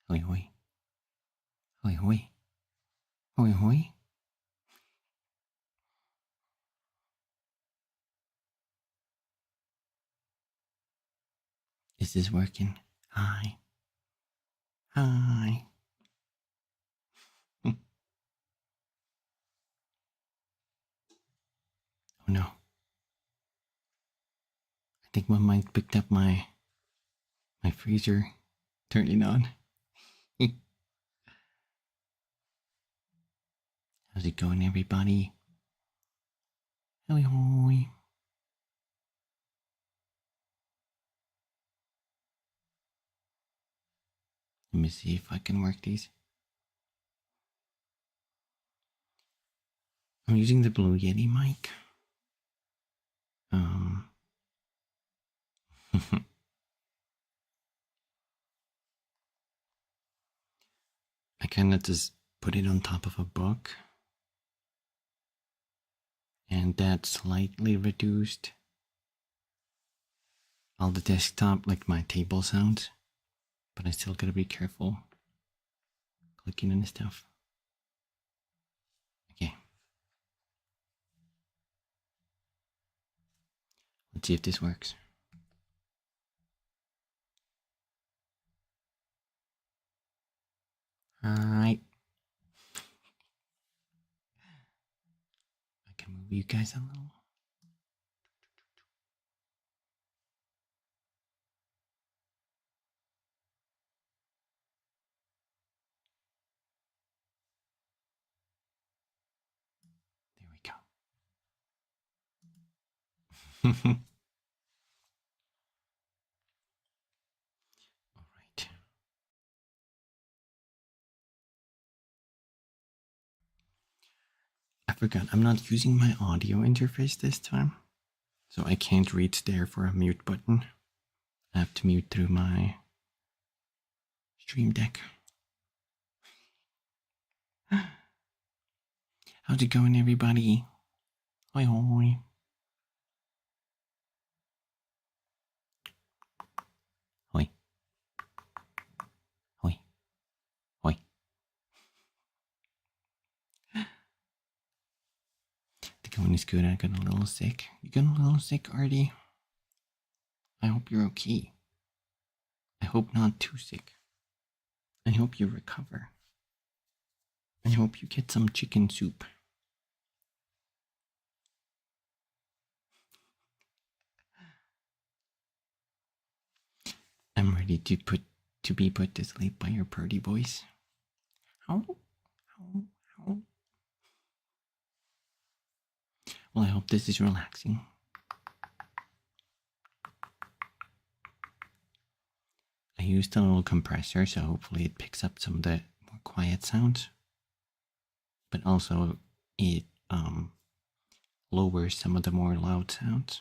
Hoi hoi. Hoi hoi. Hoi hoi. Is this working? Hi. Hi. Oh no. I think my mic picked up my freezer turning on. How's it going, everybody? Hoi hoi. Let me see if I can work these. I'm using the Blue Yeti mic. I kind of just put it on top of a book, and that slightly reduced all the desktop, like my table sounds, but I still gotta be careful clicking on stuff. Okay. Let's see if this works. Alright. I can move you guys a little. There we go. Alright. I forgot, I'm not using my audio interface this time, so I can't reach there for a mute button. I have to mute through my Stream Deck. How's it going, everybody? Hoi hoi. Hoi. Hoi. Hoi. The going is good. I got a little sick. You got a little sick, Artie? I hope you're okay. I hope not too sick. I hope you recover. I hope you get some chicken soup. I'm ready to be put to sleep by your purdy voice. How? Well, I hope this is relaxing. I used a little compressor, so hopefully it picks up some of the more quiet sounds. But also it lowers some of the more loud sounds.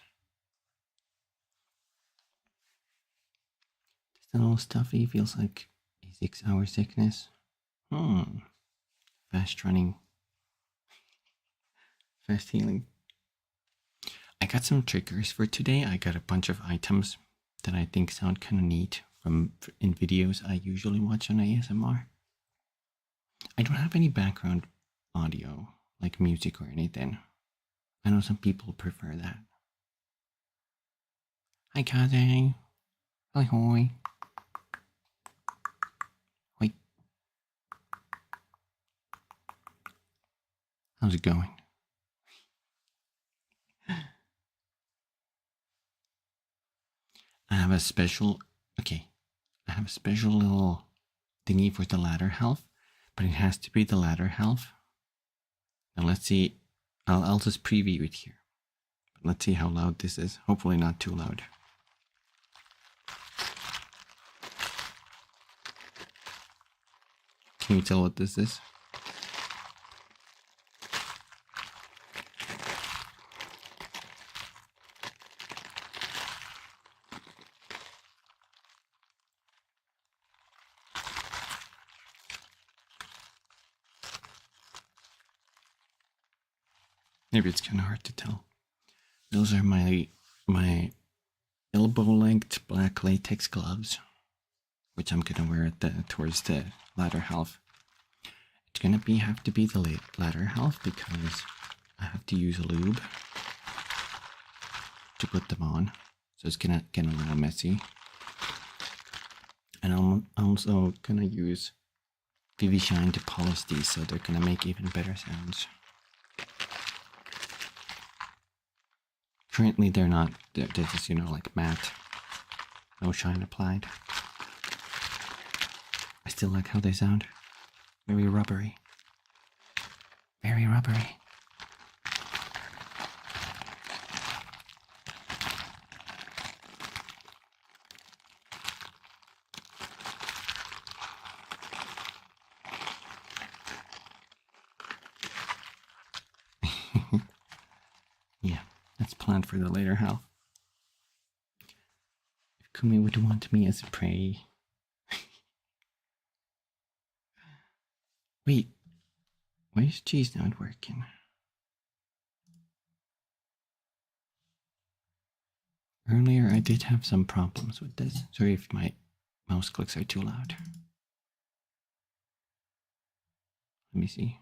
Just a little stuffy, feels like a 6-hour sickness. Fast running. Fast healing. I got some triggers for today. I got a bunch of items that I think sound kind of neat in videos I usually watch on ASMR. I don't have any background audio, like music or anything. I know some people prefer that. Hi, Kaze. Hoi hoi. Hoi. How's it going? I have a special little thingy for the ladder health, but it has to be the ladder health. Now let's see. I'll just preview it here. But let's see how loud this is. Hopefully not too loud. Can you tell what this is? Maybe it's kind of hard to tell. Those are my elbow-length black latex gloves. which I'm gonna wear at towards the latter half. It's gonna have to be the latter half because I have to use a lube to put them on, so it's gonna get a little messy. And I'm also gonna use VV Shine to polish these, so they're gonna make even better sounds. Currently, they're not. They're just, you know, like matte, no shine applied. I still like how they sound. Very rubbery. Very rubbery. Yeah, that's planned for the later half. If Kumi would want me as a prey. Wait, why is cheese not working? Earlier I did have some problems with this. Sorry if my mouse clicks are too loud. Let me see.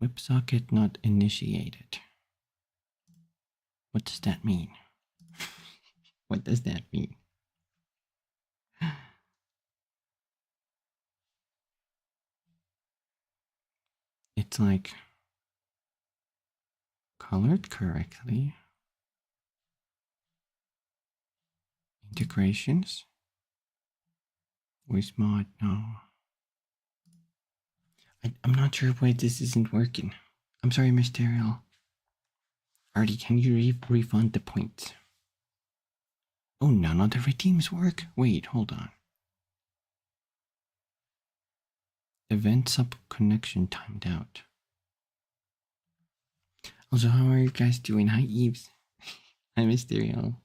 WebSocket not initiated. What does that mean? What does that mean? It's like colored correctly. Integrations. Voice mod, no. I'm not sure why this isn't working. I'm sorry, Mysterial. Artie, can you refund the points? Oh, none of the redeems work? Wait, hold on. Event sub connection timed out. Also, how are you guys doing? Hi, Eves. Hi, Mysterio.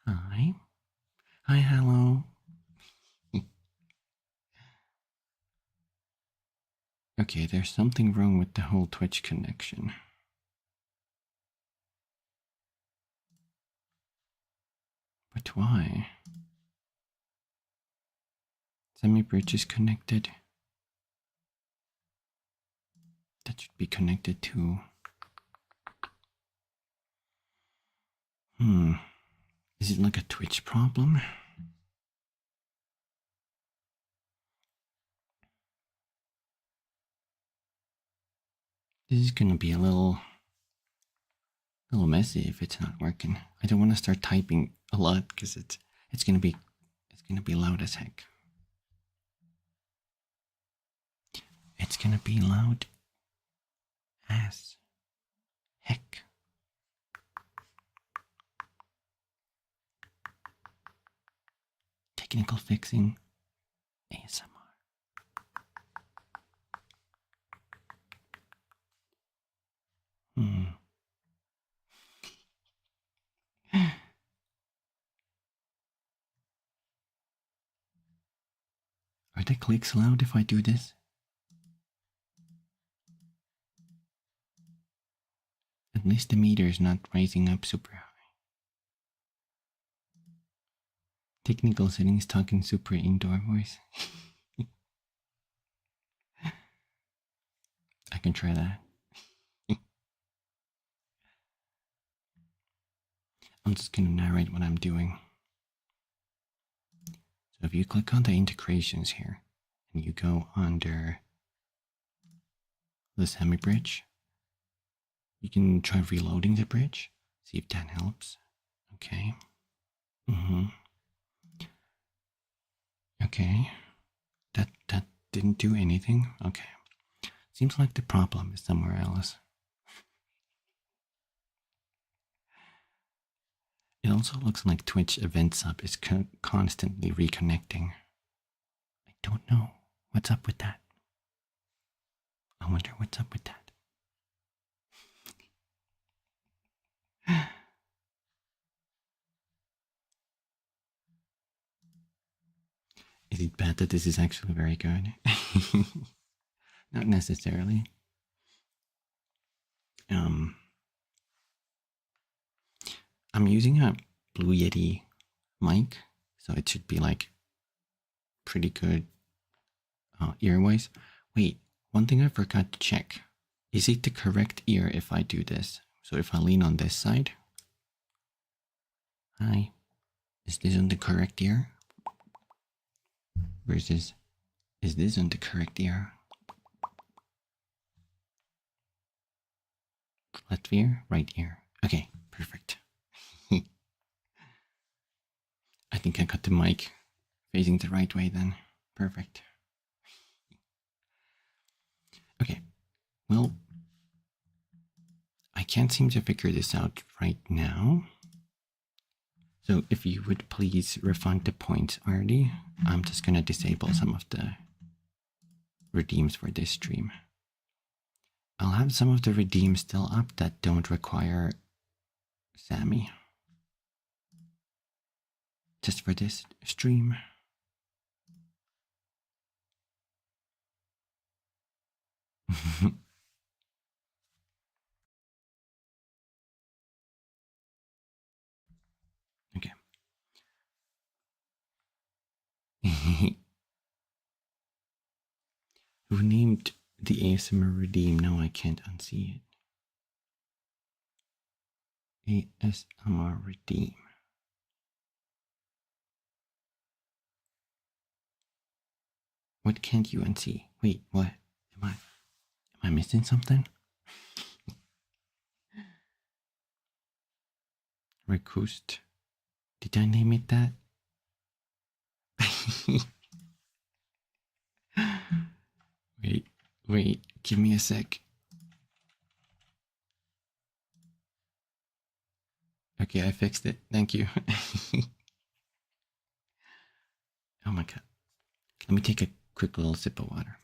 Hi. Hi, hello. Okay, there's something wrong with the whole Twitch connection. But why? Semi-bridge is connected. That should be connected too. Is it like a Twitch problem? This is gonna be a little messy if it's not working. I don't want to start typing a lot because it's gonna be loud as heck. It's gonna be loud as heck. Technical fixing ASMR. Are the clicks loud if I do this? At least the meter is not rising up super high. Technical settings talking super indoor voice. I can try that. I'm just gonna narrate what I'm doing. So if you click on the integrations here and you go under the semi-bridge, you can try reloading the bridge, see if that helps. Okay. Okay. That didn't do anything. Okay. Seems like the problem is somewhere else. It also looks like Twitch event sub is constantly reconnecting. I don't know what's up with that. I wonder what's up with that. Is it bad that this is actually very good? Not necessarily. I'm using a Blue Yeti mic, so it should be like pretty good ear-wise. Wait, one thing I forgot to check. Is it the correct ear if I do this? So if I lean on this side. Hi. Is this on the correct ear? Versus, is this on the correct ear? Left ear, right ear. Okay, perfect. I think I got the mic facing the right way then. Perfect. Okay, well, I can't seem to figure this out right now. So if you would please refund the points already, I'm just gonna disable some of the redeems for this stream. I'll have some of the redeems still up that don't require Sammy. Just for this stream. Okay. Who named the ASMR redeem? No, I can't unsee it. ASMR redeem. What can't you unsee? Wait, what? Am I missing something? Recust. Did I name it that? Wait, give me a sec. Okay, I fixed it. Thank you. Oh my god. Let me take a quick little sip of water.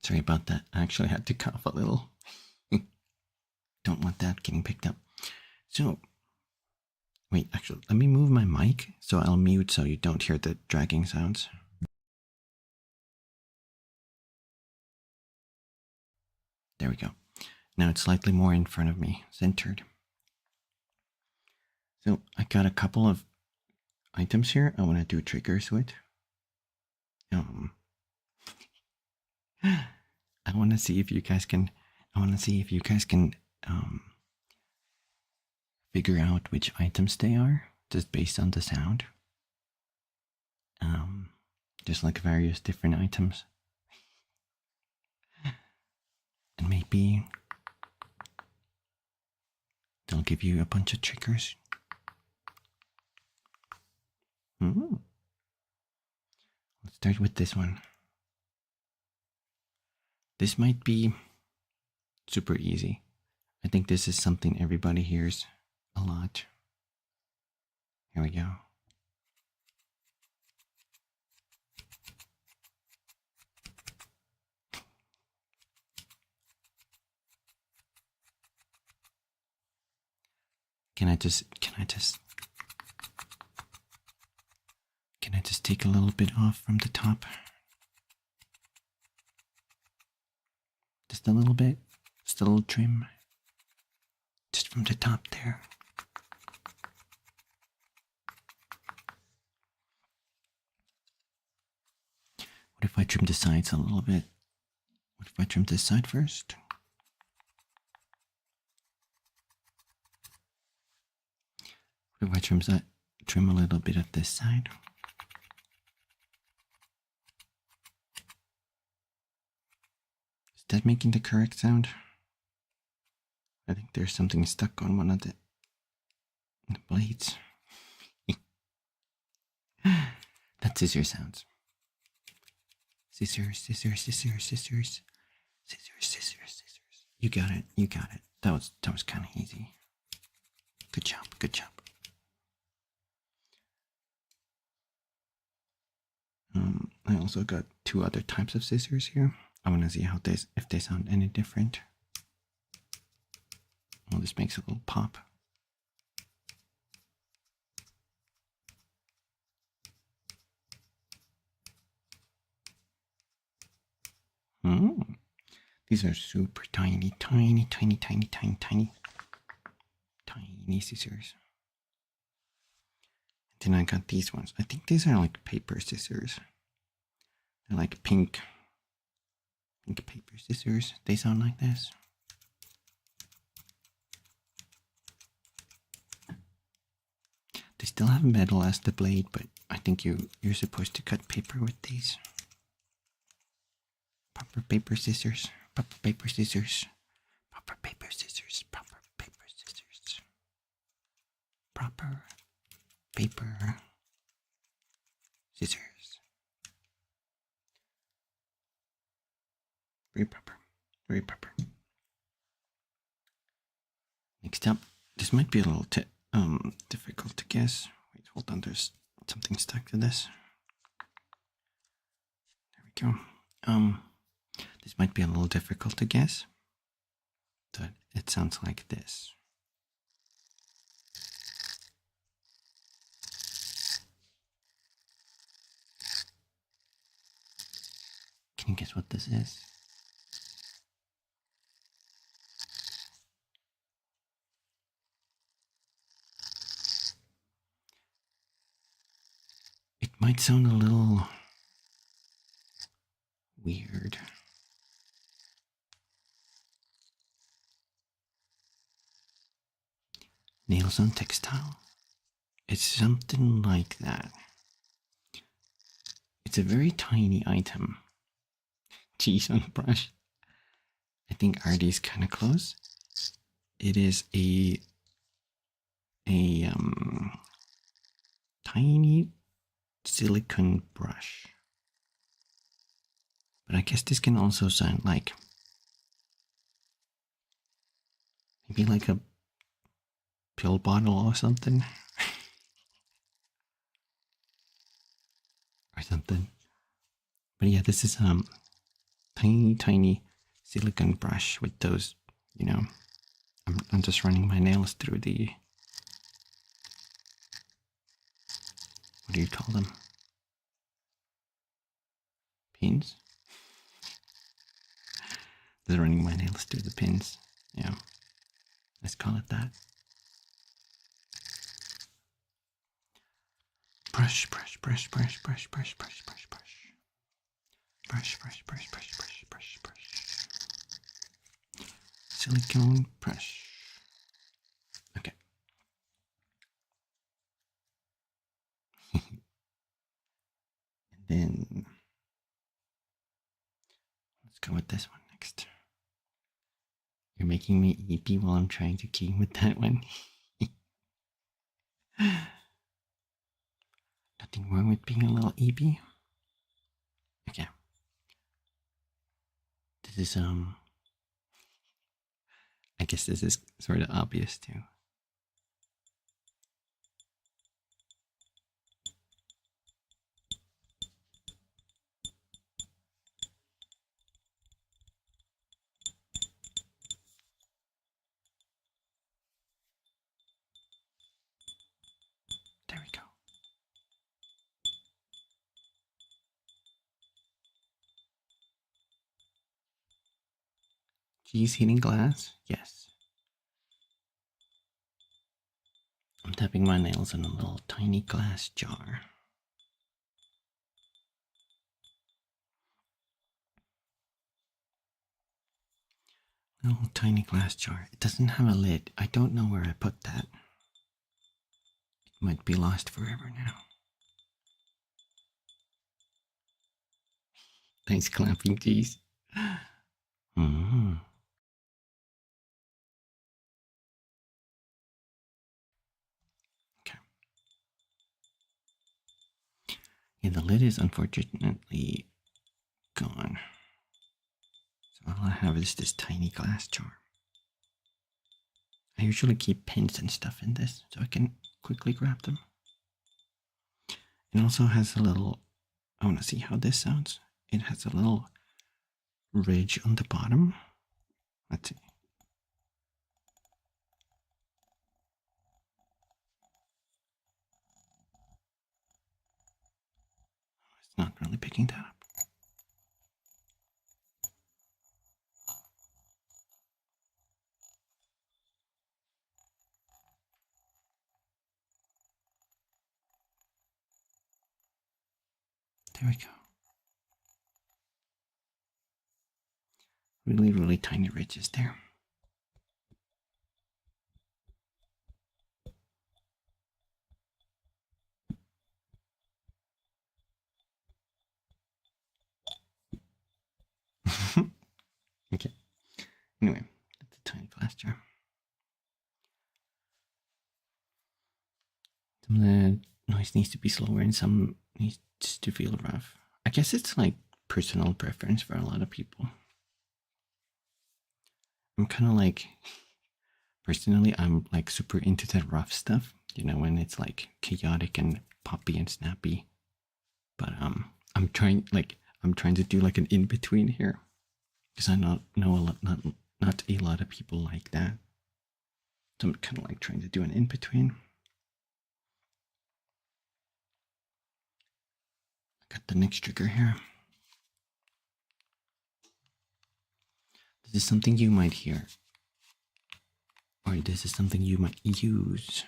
Sorry about that. I actually had to cough a little. Don't want that getting picked up. So, wait, actually, let me move my mic so I'll mute so you don't hear the dragging sounds. There we go. Now it's slightly more in front of me, centered. So I got a couple of items here I want to do triggers with. I want to see if you guys can. Figure out which items they are just based on the sound. Just like various different items, and maybe they'll give you a bunch of triggers. Let's start with this one. This might be super easy. I think this is something everybody hears a lot. Here we go. Can I just take a little bit off from the top? Just a little bit, just a little trim. Just from the top there. What if I trim the sides a little bit? What if I trim this side first? What if I trim a little bit of this side? Is that making the correct sound? I think there's something stuck on one of the blades. That's scissor sounds. Scissors, scissors, scissors, scissors, scissors, scissors, scissors. You got it. You got it. That was kind of easy. Good job. Good job. I also got two other types of scissors here. I want to see if they sound any different. Oh, this makes a little pop. These are super tiny, tiny, tiny, tiny, tiny, tiny, tiny scissors. Then I got these ones. I think these are like paper scissors. They're like pink paper scissors. They sound like this. They still have metal as the blade, but I think you're supposed to cut paper with these. Proper paper scissors. Proper paper scissors. Proper paper scissors. Proper paper scissors. Proper paper scissors. Very proper. Very proper. Next up, this might be a little difficult to guess. Wait, hold on, there's something stuck to this. There we go. This might be a little difficult to guess, but it sounds like this. Can you guess what this is? It might sound a little weird. Nails on textile. It's something like that. It's a very tiny item. Cheese on a brush. I think Artie's kind of close. It is a tiny silicone brush. But I guess this can also sound like maybe like a pill bottle or something. Or something. But yeah, this is tiny silicone brush with those, you know, I'm just running my nails through the, what do you call them? Pins? Just running my nails through the pins. Yeah. Let's call it that. Brush. Silicone brush. Okay. And then let's go with this one next. You're making me eepy while I'm trying to key with that one. Nothing wrong with being a little eepy. Okay. This is I guess this is sort of obvious too. There we go. Cheese heating glass? Yes. I'm tapping my nails in a little tiny glass jar. Little tiny glass jar. It doesn't have a lid. I don't know where I put that. It might be lost forever now. Nice clapping cheese. Okay. Yeah, the lid is unfortunately gone. So all I have is this tiny glass jar. I usually keep pins and stuff in this so I can quickly grab them. It also has a little, I want to see how this sounds. It has a little ridge on the bottom. Let's see. There we go. Really, really tiny ridges there. Okay. Anyway, that's a tiny plaster. Some of the noise needs to be slower and some needs to feel rough. I guess it's like personal preference for a lot of people. I'm kind of like, personally, I'm like super into the rough stuff, you know, when it's like chaotic and poppy and snappy. But I'm trying to do like an in between here, because I know not a lot of people like that. So I'm kind of like trying to do an in between. I got the next trigger here. This is something you might hear, or this is something you might use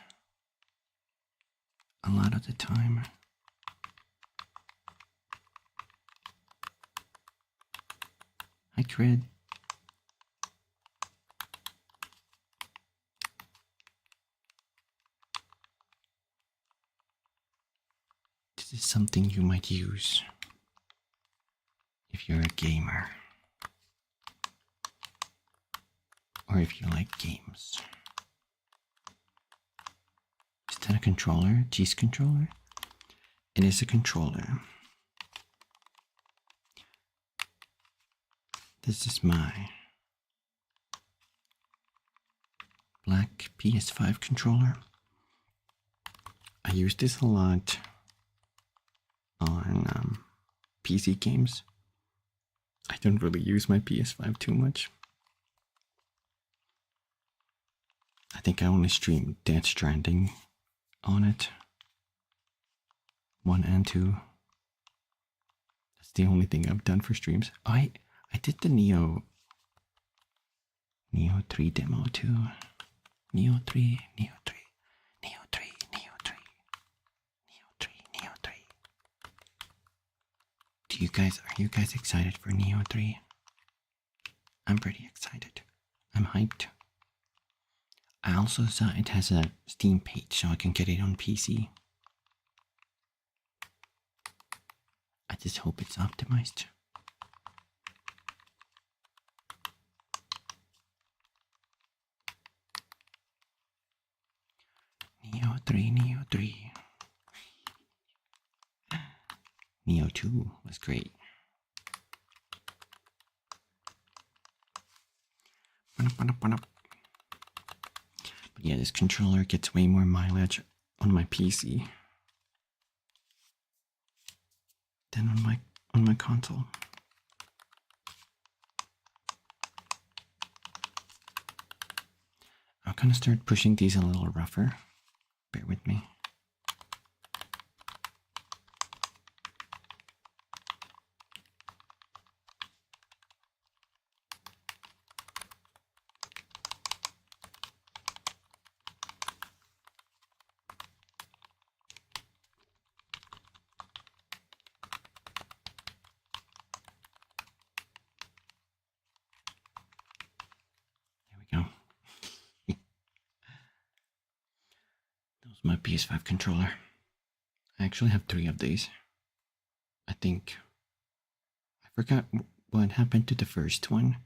a lot of the time. Hi, Cred. This is something you might use if you're a gamer, or if you like games. Is that a controller? G's controller? It is a controller. This is my black PS5 controller. I use this a lot on PC games. I don't really use my PS5 too much. I think I only stream Death Stranding on it. 1 and 2. That's the only thing I've done for streams. I did the Neo 3 demo too. Neo 3. Are you guys excited for Neo 3? I'm pretty excited. I'm hyped. I also saw it has a Steam page, so I can get it on PC. I just hope it's optimized. Neo 3. Neo 2 was great. But yeah, this controller gets way more mileage on my PC than on my console. I'm gonna start pushing these a little rougher. Bear with me. My PS5 controller. I actually have 3 of these. I think I forgot what happened to the first one,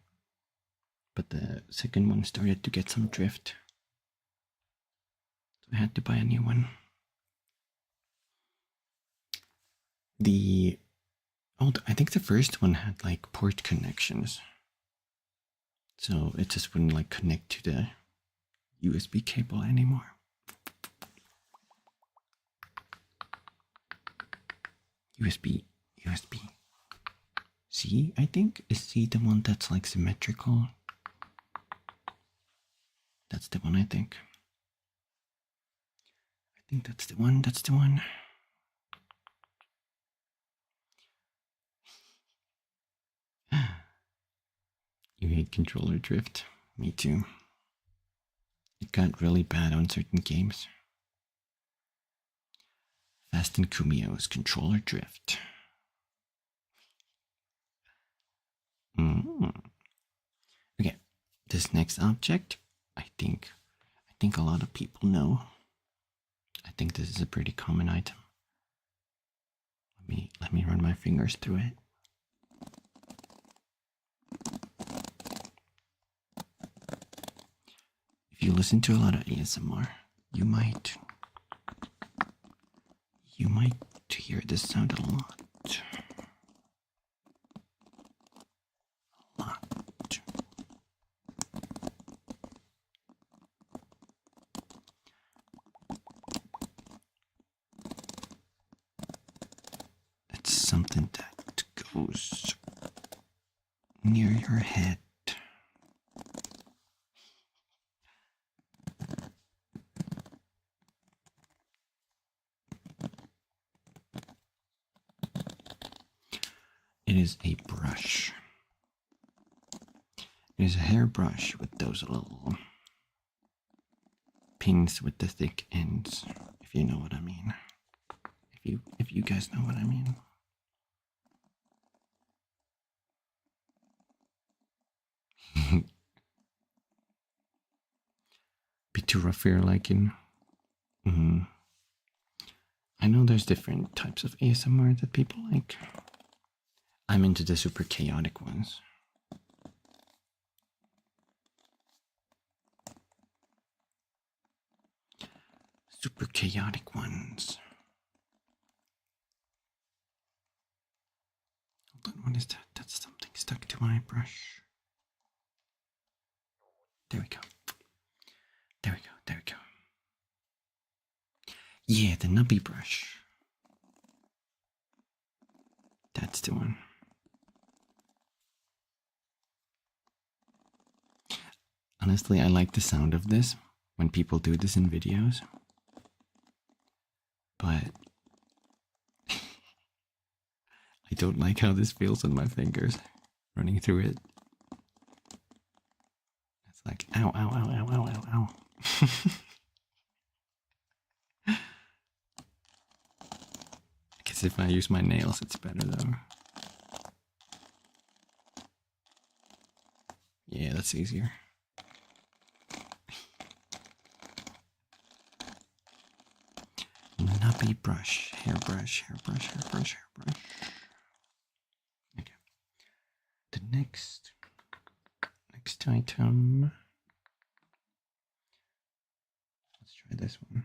but the second one started to get some drift, so I had to buy a new one. I think the first one had like port connections, so it just wouldn't like connect to the USB cable anymore. USB-C, I think? Is C the one that's like symmetrical? That's the one, I think. I think that's the one. You hate controller drift? Me too. It got really bad on certain games. Fast and Kumio's controller drift. Mm. Okay, this next object, I think a lot of people know. I think this is a pretty common item. Let me run my fingers through it. If you listen to a lot of ASMR, you might hear this sound a lot. A lot. It's something that goes near your head. It is a brush. It is a hairbrush with those little pins with the thick ends, if you know what I mean. If you guys know what I mean. Be too rough for your liking. I know there's different types of ASMR that people like. I'm into the super chaotic ones. Super chaotic ones. Hold on, what is that? That's something stuck to my brush. There we go. There we go. There we go. Yeah, the nubby brush. That's the one. Honestly, I like the sound of this when people do this in videos. But I don't like how this feels on my fingers running through it. It's like, ow, ow, ow, ow, ow, ow, ow. I guess if I use my nails, it's better though. Yeah, that's easier. Nubby brush, hairbrush, hairbrush, hairbrush, hairbrush. Okay. The next item. Let's try this one.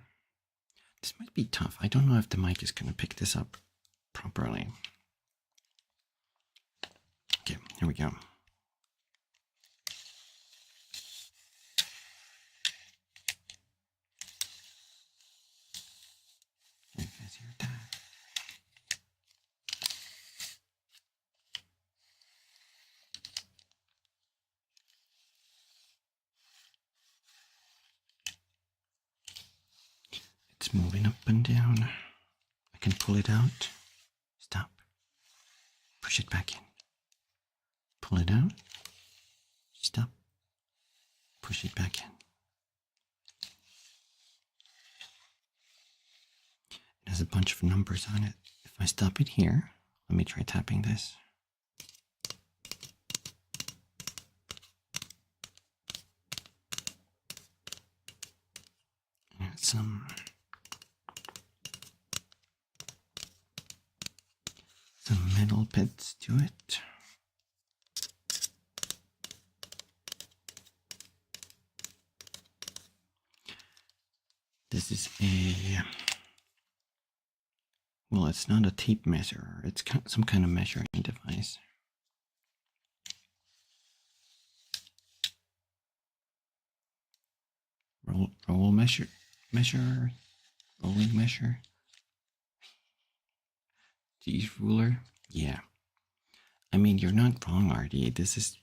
This might be tough. I don't know if the mic is gonna pick this up properly. Okay, here we go. You guys hear that? It's moving up and down. I can pull it out. Stop. Push it back in. Pull it out. Stop. Push it back in. It has a bunch of numbers on it. If I stop it here, let me try tapping this. Add some metal bits to it. This is a, well, it's not a tape measure. It's some kind of measuring device. Rolling measure. Cheese ruler. Yeah. I mean, you're not wrong, RD. This is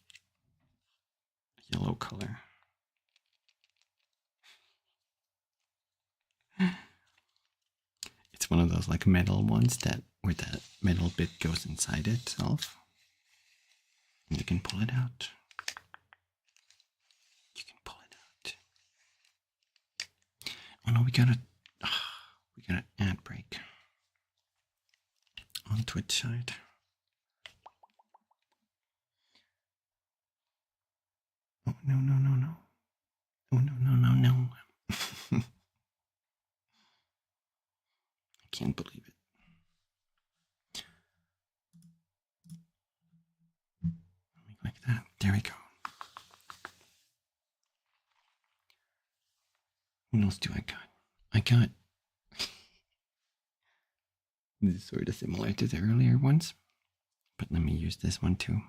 a yellow color. It's one of those like metal ones where that metal bit goes inside itself. And you can pull it out. You can pull it out. Oh no, we got an ad break on Twitch side. no, no, no. Oh, no, no, no, no. I can't believe it. Like that. There we go. What else do I got? I got. This is sort of similar to the earlier ones, but let me use this one too.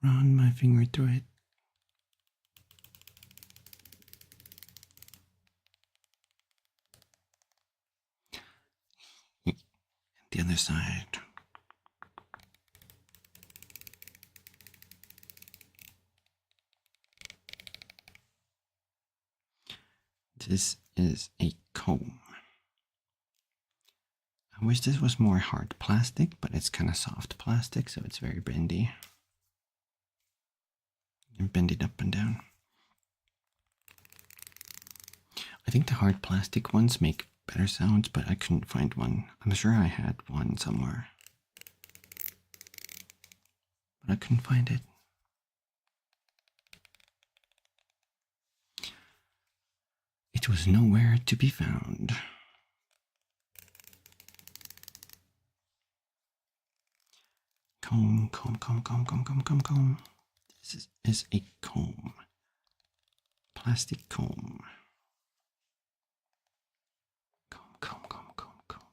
Run my finger through it. The other side. This is a comb. I wish this was more hard plastic, but it's kind of soft plastic, so it's very bendy. And bend it up and down. I think the hard plastic ones make better sounds, but I couldn't find one. I'm sure I had one somewhere, but I couldn't find it. It was nowhere to be found. Comb, comb, comb, comb, comb, comb, comb, comb. This is a comb. Plastic comb. Comb, comb, comb, comb, comb.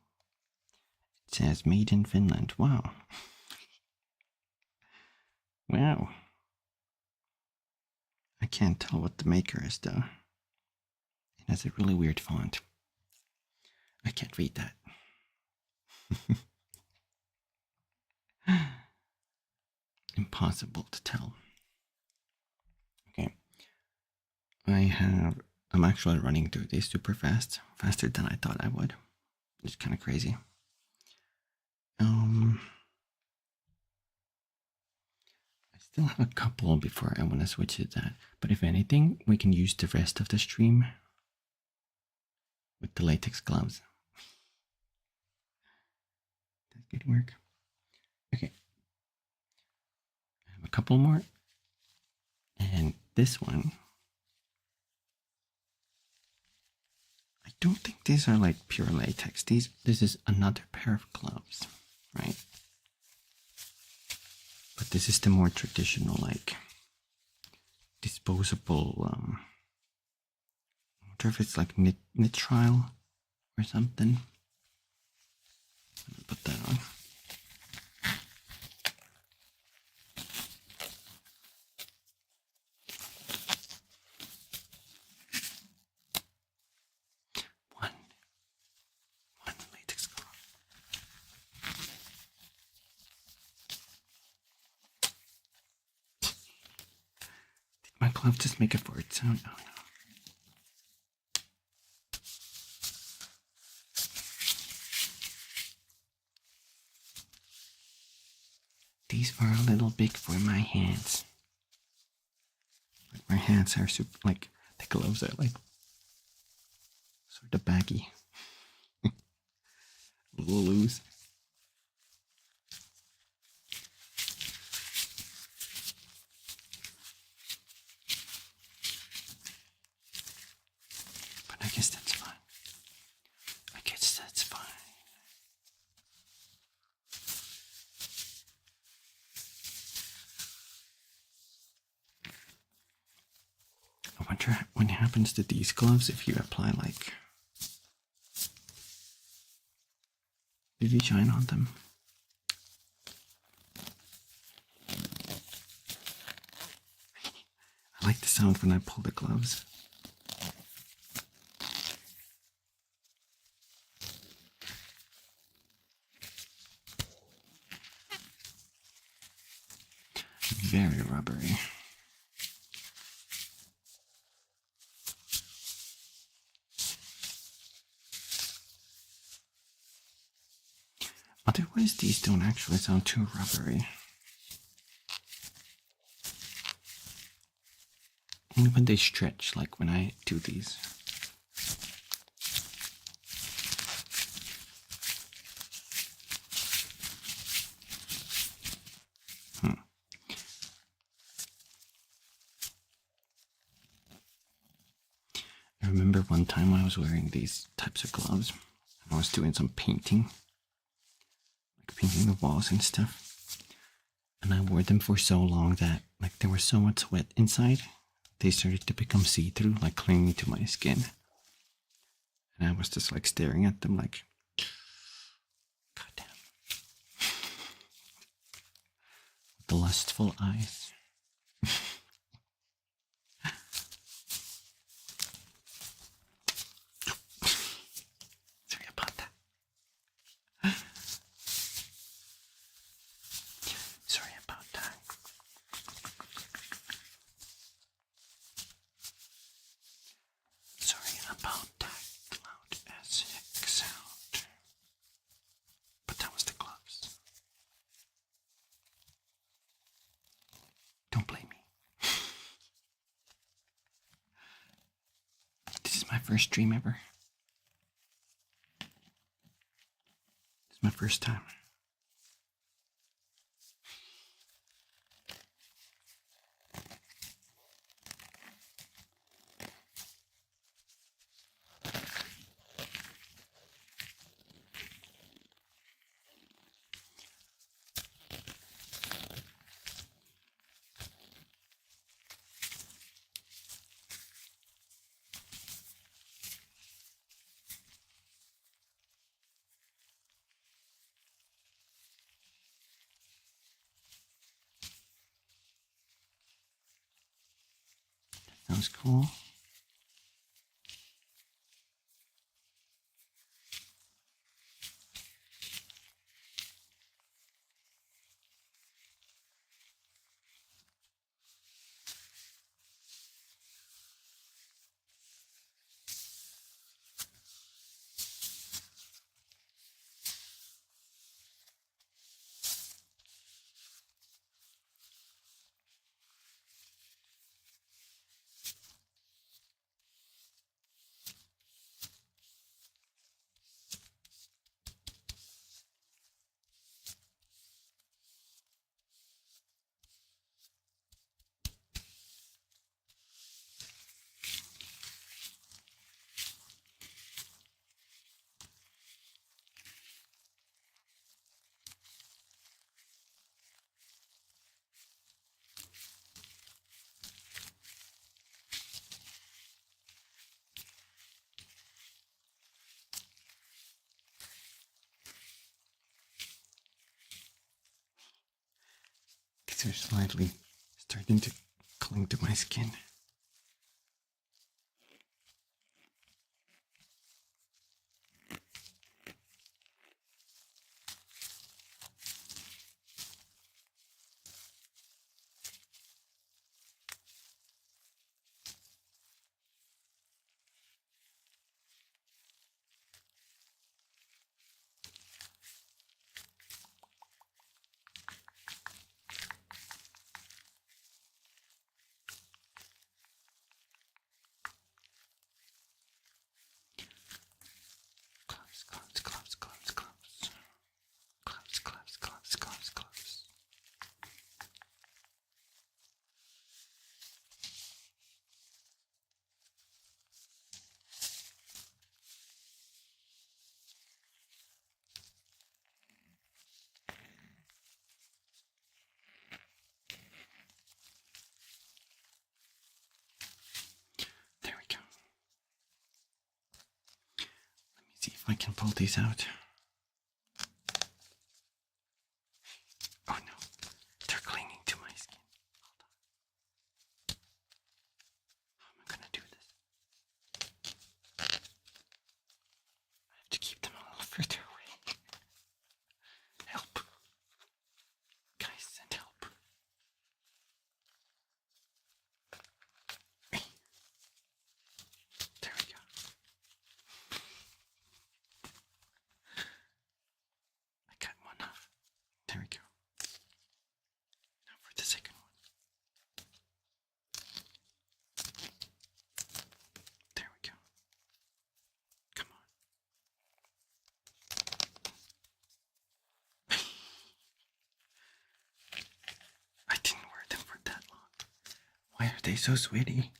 It says made in Finland. Wow. Wow. I can't tell what the maker is though. It has a really weird font. I can't read that. Impossible to tell. Okay. I'm actually running through these super fast. Faster than I thought I would. It's kind of crazy. I still have a couple before I want to switch to that. But if anything, we can use the rest of the stream with the latex gloves. That could work. Okay. I have a couple more. And this one, I don't think these are like pure latex. This is another pair of gloves, right? But this is the more traditional, like disposable. I wonder if it's like nitrile or something. Put that on. One latex glove. Did my glove just make a fart sound? Oh no. These are a little big for my hands. My hands are super, like, the gloves are like sort of baggy. A little loose. But I guess that's fine. I guess that's fine. I wonder what happens to these gloves if you apply like UV shine on them. I like the sound when I pull the gloves. very rubbery. Otherwise, these don't actually sound too rubbery. Only when they stretch, like when I do these. I remember one time I was wearing these types of gloves and I was doing some painting, like painting the walls and stuff. And I wore them for so long that like there was so much sweat inside, they started to become see-through, like clinging to my skin. And I was just like staring at them like, God damn. The lustful eyes. Sorry about that. Sorry about that. Sorry about that loud as heck sound. But that was the gloves. Don't blame me. This is my first dream ever. It's my first time. Sounds cool. These are slightly starting to cling to my skin. Gloves, gloves, gloves, gloves, gloves. Gloves, gloves, gloves, gloves, gloves. There we go. Let me see if I can pull these out. Oh no, they're clinging to my skin. Hold on. How am I gonna do this? I have to keep them a little further away. Help. Guys, send help. they so sweaty?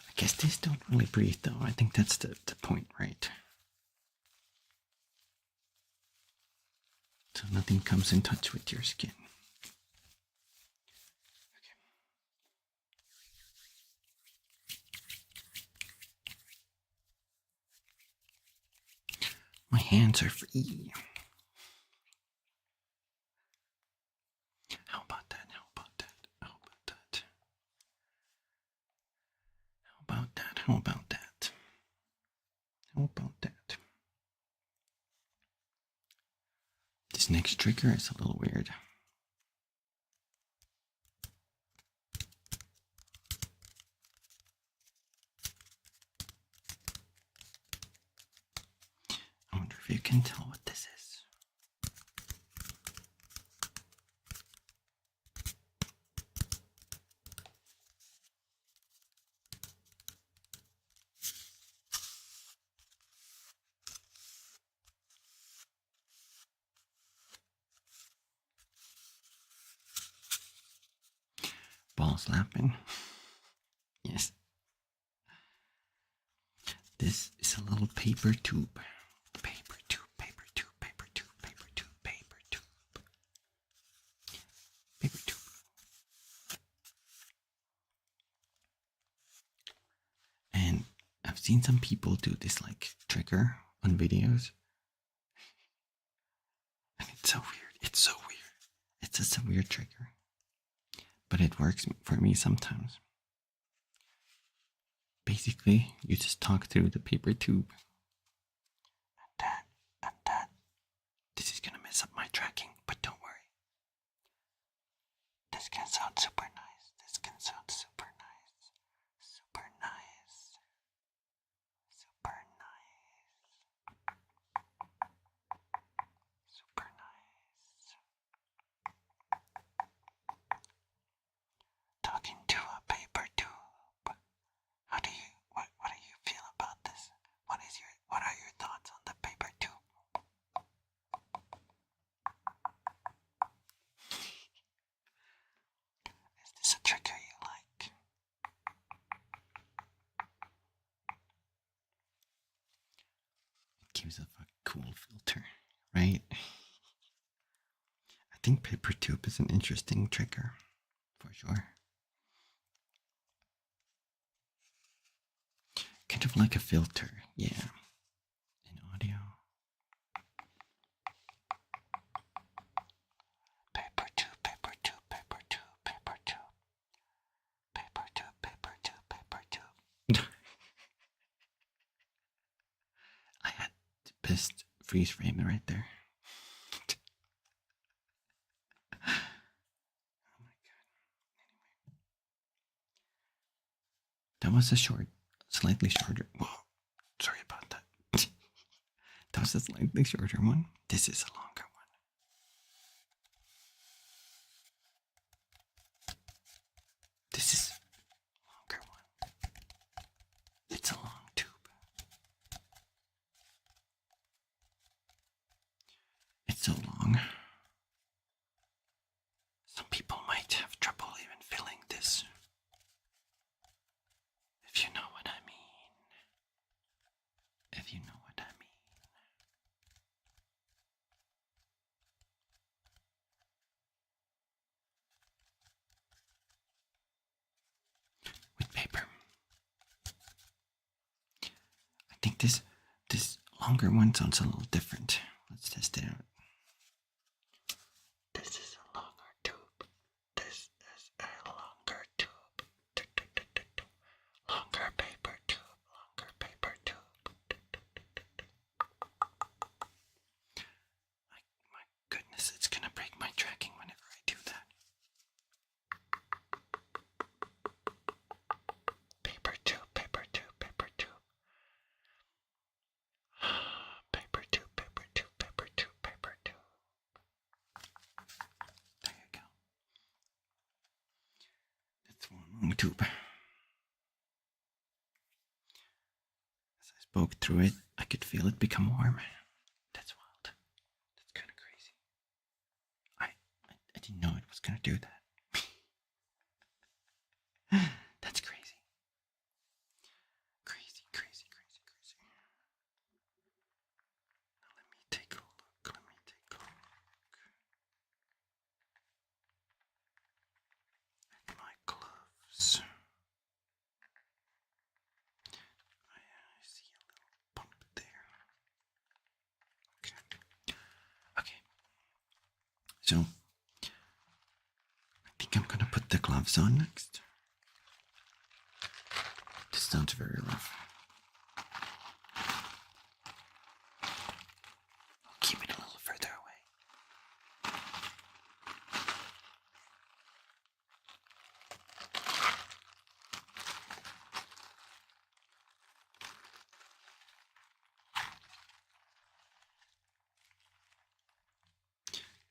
I guess these don't really breathe though. I think that's the point, right? So nothing comes in touch with your skin. My hands are free. How about that? How about that? How about that? How about that? How about that? How about that? This next trigger is a little weird. I wonder if you can tell what this is. Ball slapping. Yes. This is a little paper tube. Paper tube, paper tube, paper tube, paper tube, paper tube. Paper tube. And I've seen some people do this like trigger on videos. And it's so weird. It's so weird. It's just a weird trigger. But it works for me sometimes. Basically, you just talk through the paper tube. And that. This is gonna mess up my tracking, but don't worry. This can sound super nice. This can sound super nice. Super nice. Super nice. Super nice. Talking to a paper tube. What do you feel about this? What are your thoughts on the paper tube? Is this a trigger you like? It gives off a cool filter, right? I think paper tube is an interesting trigger, for sure. Kind of like a filter, yeah, in audio. Paper tube, paper tube, paper tube, paper tube. Paper tube, paper tube, paper tube. I had the best freeze frame right there. Oh my god. Anyway. That was a slightly shorter. Whoa, sorry about that. That was a slightly shorter one. This is a longer one. This is a longer one. It's a long tube. It's so long. Some people might have trouble even filling this. If you know what I mean. If you know what I mean. With paper. I think this longer one sounds a little different. Let's test it out. This is a longer tube. This is a longer tube. Longer paper tube. Longer paper tube. My goodness, it's gonna break my tracking whenever I do that. Paper tube, paper tube, paper tube. Paper tube, paper tube, paper tube, paper tube. There you go. That's one long tube. As I spoke through it, I could feel it become warm. That's wild. That's kind of crazy. I gonna do that. That's crazy. Crazy, crazy, crazy, crazy. Now let me take a look. Let me take a look at my gloves. I see a little bump there. Okay. Okay. So I think I'm gonna put the gloves on next. This sounds very rough. I'll keep it a little further away.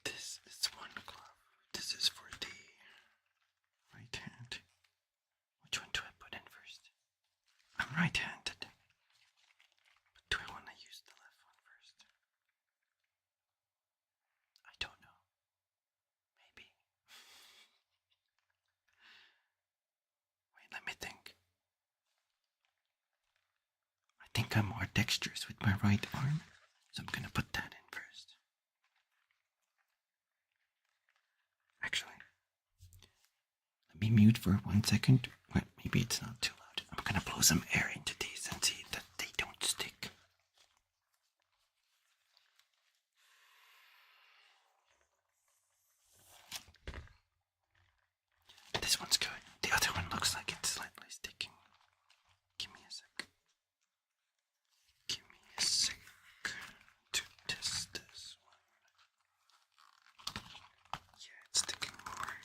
This is one glove. This is for the right hand. Which one do I put in first? I'm right-handed. But do I want to use the left one first? I don't know. Maybe. Wait, let me think. I think I'm more dexterous with my right arm, so I'm gonna put that in first. Actually, let me mute for 1 second. Well, maybe it's not too loud. I'm gonna blow some air into these and see that they don't stick. This one's good. The other one looks like it's slightly sticking. Give me a sec. Give me a sec to test this one. Yeah, it's sticking more.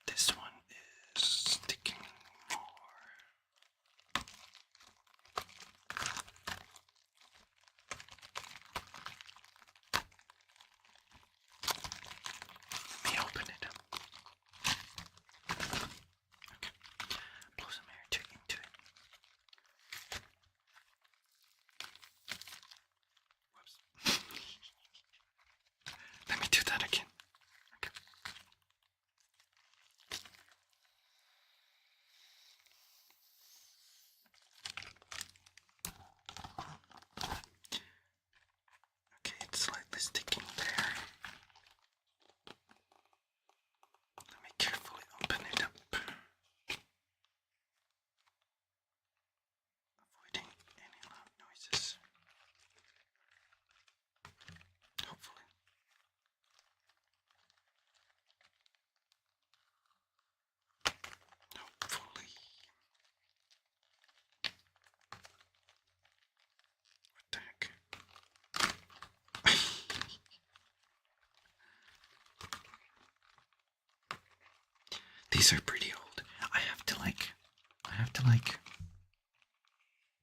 This one is sticking more. Let me open it up. Okay. Blow some air into it. Whoops. Let me do that again. Okay. Okay, it's slightly sticking there. Let me carefully open it up. Avoiding any loud noises. Hopefully. Hopefully. What the heck? These are pretty old. I have to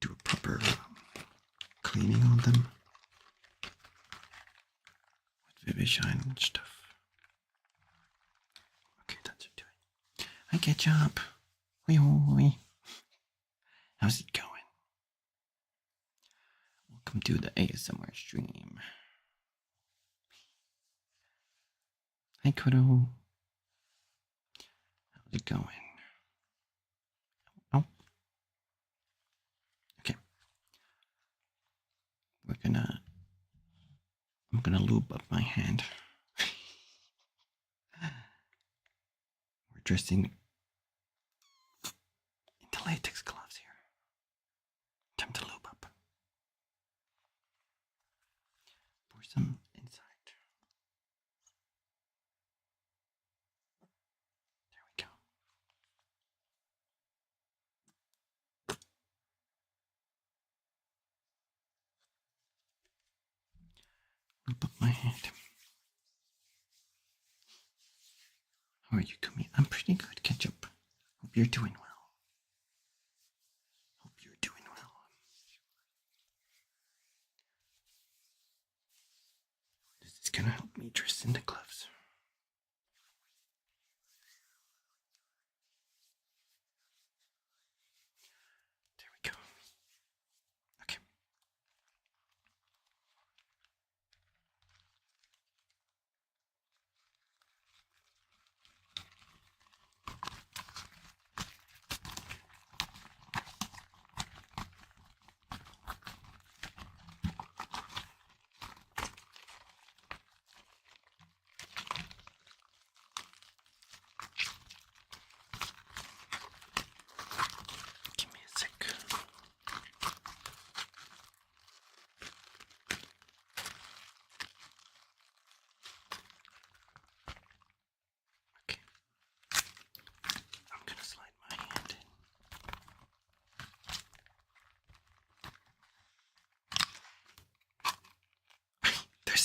do a proper cleaning on them with Vivishine and stuff. Okay, that's it. Hi, Ketchup. Hoi hoi. How's it going? Welcome to the ASMR stream. Hi, Kodo. How's it going? Oh. Okay. I'm gonna lube up my hand. We're dressing into latex gloves here. Time to lube up. Pour some inside. There we go. Lube up my hand. How are you, Kumi? I'm pretty good, Ketchup. Hope you're doing well. Hope you're doing well. This is gonna help me dress in the gloves. There we go. Okay.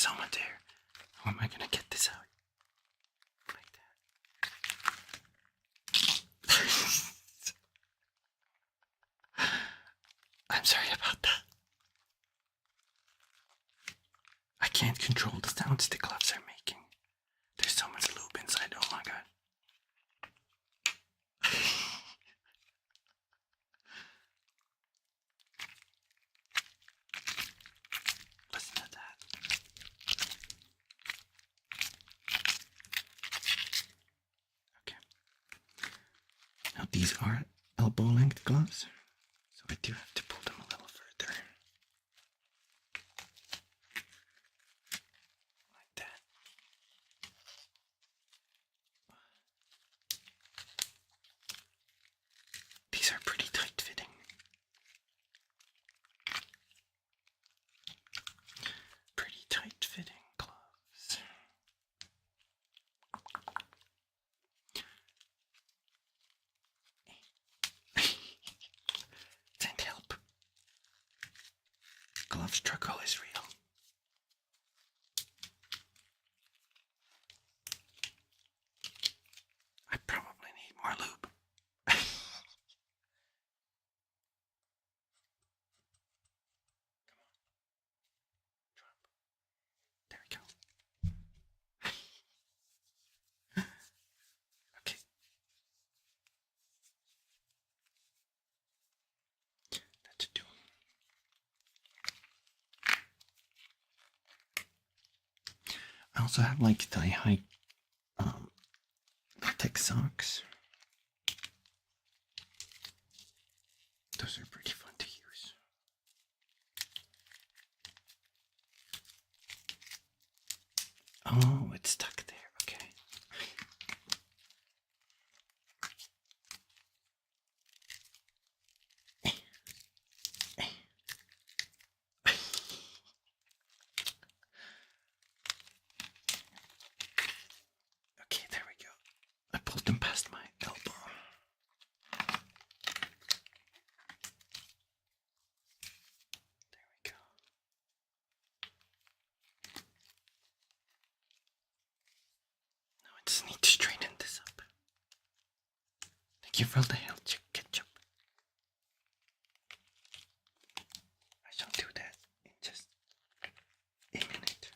someone there. How am I gonna get this out? Like that. I'm sorry about that. I can't control the sounds the gloves are making. There's so much lube inside. Oh my god. Listen to that. Okay. Now these are elbow length gloves, so I do have to pull them a little further. Like that. These are pretty tight fitting. Pretty tight fitting gloves. Can't help. Glove struggle is real. I probably need more lube. There we go. Okay. That's a do. I also have like thigh-high latex socks. Those are pretty fun to use. Oh, it's stuck there. Okay. Okay, there we go. I pulled them past my elbow. There we go. Now I just need to straighten this up. Thank you for the help, ketchup. I shall do that in just a minute.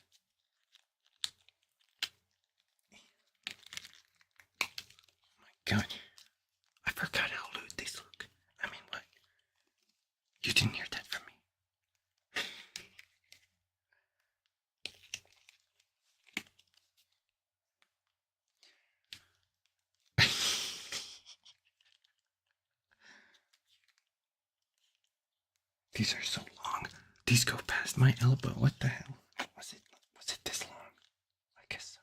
Oh my god. I forgot how lewd these look. I mean, what? You didn't hear that from me. These are so long. These go past my elbow. What the hell? Was it this long? I guess so.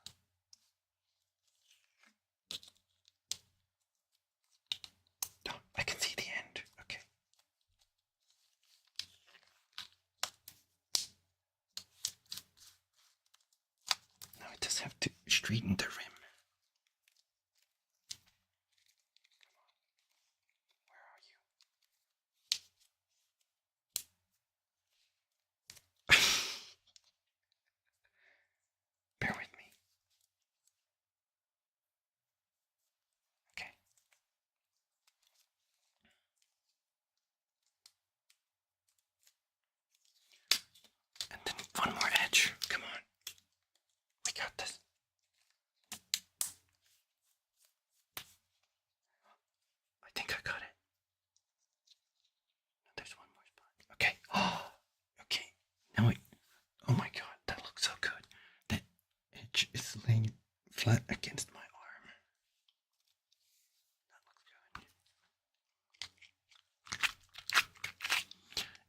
Oh, I can see the end. Okay. Now I just have to straighten the rim. Where are you? Bear with me. Okay. And then one more edge. Come on. We got this. I think I got it. There's one more spot. Okay. Okay. Now oh my god, that looks so good. That edge is laying flat against my arm. That looks good.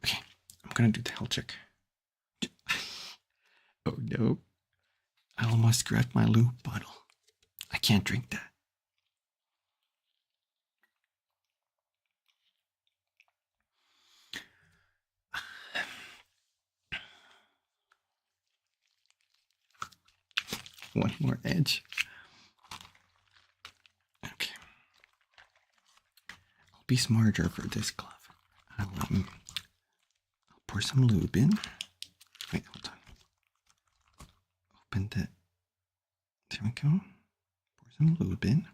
Okay, I'm gonna do the health check. Oh no. I almost grabbed my lube bottle. I can't drink that. One more edge. Okay. I'll be smarter for this glove. I'll pour some lube in. Wait, hold on. open the. There we go. Pour some lube in.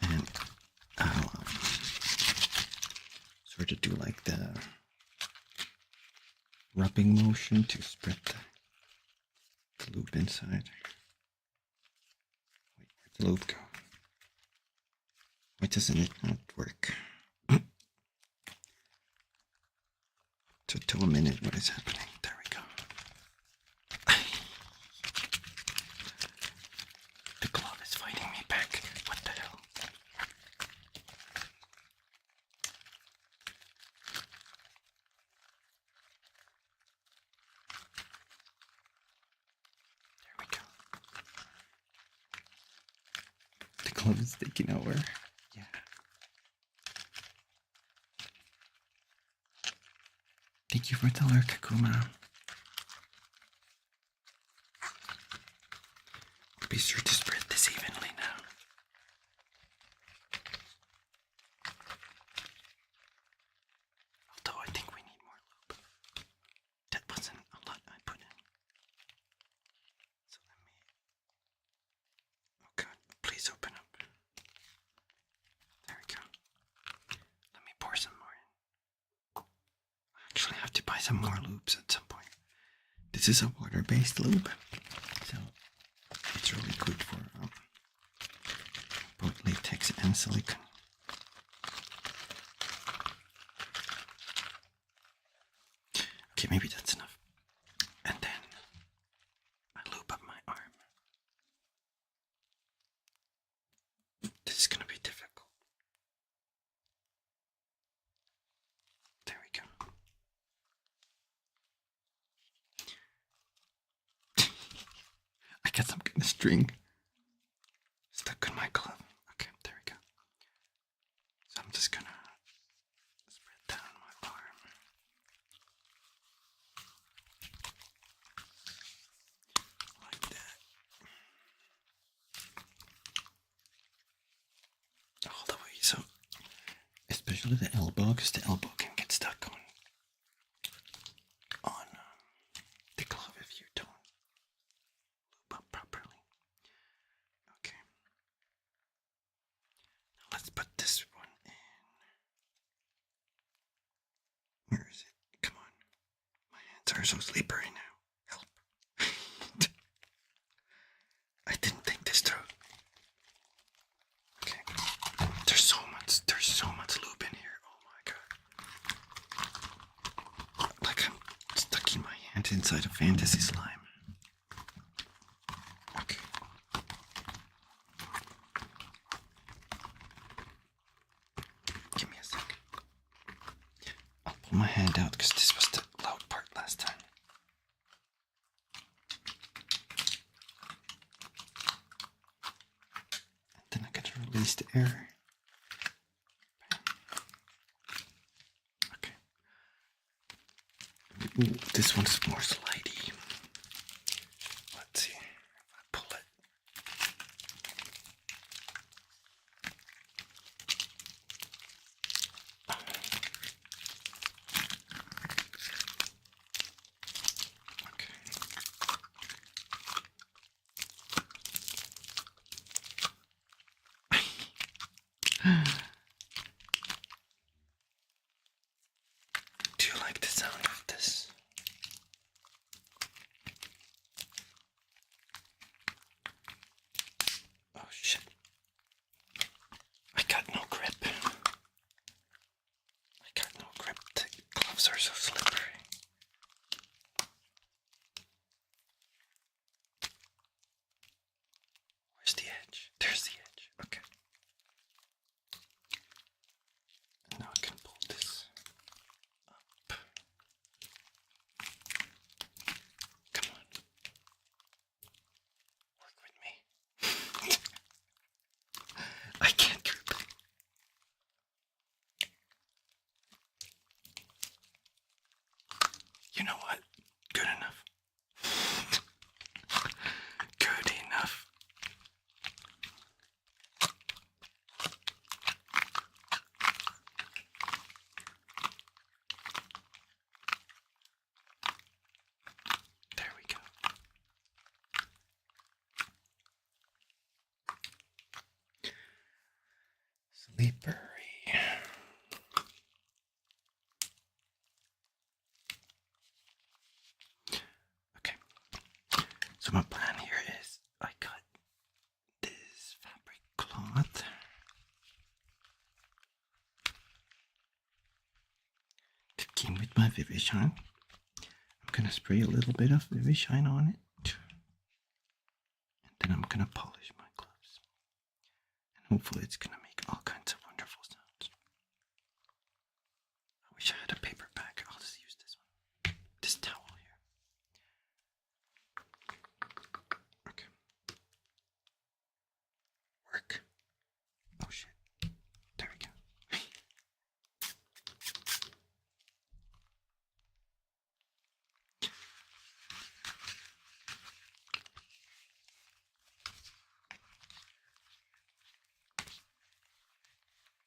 And I'll sort of do like the rubbing motion to spread the lube inside. Wait, where'd the lube go? Why doesn't it not work? Till a minute, what is happening? There we go. The glove is fighting me back. What the hell? There we go. The glove is taking over. Yeah. Thank you for the alert, Kakuma. Be sure to spread this evenly now. Although I think we need more lube. That wasn't a lot I put in. So let me... Oh God, please open up. There we go. Let me pour some more in. I actually have to buy some more lubes at some point. This is a water-based lube, so it's really good for both latex and silicone. Okay, maybe that's enough. And then I lube up my arm. This is gonna be difficult. There we go. I got some kind of string stuck on my glove. Okay, there we go. So I'm just gonna spread down my arm. Like that. All the way, so especially the elbow, because the elbow can get stuck on the glove if you don't lube up properly. Okay. Now let's put this one in. Where is it? Come on. My hands are so slippery now. Help. I didn't think this through. Okay. There's so much lube in here. Oh my God. Like I'm stuck in my hand inside a fantasy slime. Okay. Give me a second. I'll pull my hand out because this was the loud part last time. And then I gotta release the air. Okay. Ooh, this one's more slidey. Let's see if I pull it. Okay. Do you like the sound of this? Oh shit. I got no grip. The gloves are so slippery. Where's the edge? There's the edge. Okay. And now I can pull this up. Come on. Work with me. I can't grip it. in with my Vivishine. I'm gonna spray a little bit of Vivishine on it. And then I'm gonna polish my gloves. And hopefully it's gonna make all kinds of wonderful sounds. I wish I had a paper bag. I'll just use this one. This towel here. Okay. Work. Oh shit. There we go.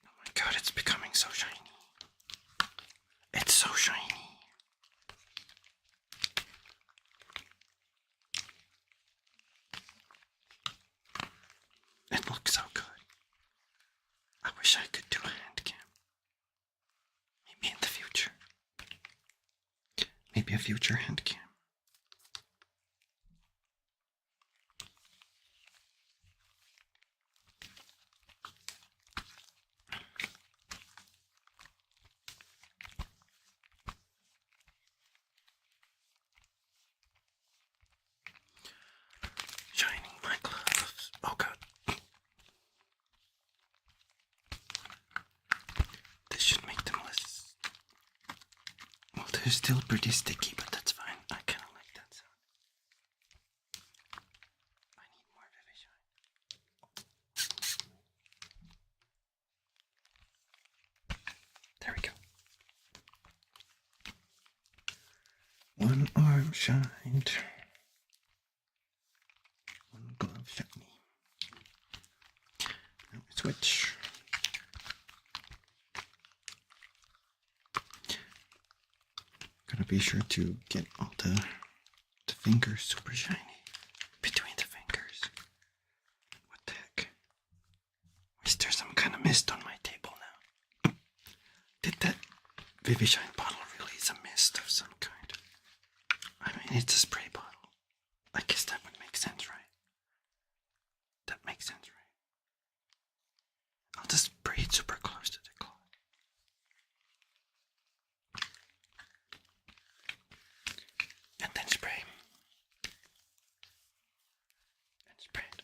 Oh my god, it's becoming so shiny. It's so shiny. It looks so good. I wish I could do a hand cam. Maybe in the future. Maybe a future hand cam. Shining my gloves. Oh god. This should make them less. Well, they're still pretty sticky, but that's fine. I kind of like that sound. I need more Vivishine. There we go. One arm shined. One glove shiny. Now we switch. Gotta be sure to get all the fingers super shiny between the fingers. What the heck? Is there some kind of mist on my table now? Did that Vivishine bottle release a mist of some kind? I mean, it's a spray bottle. I guess that would make sense, right? That makes sense, right? I'll just spray it super close to the cloth. And then spray. And spray it.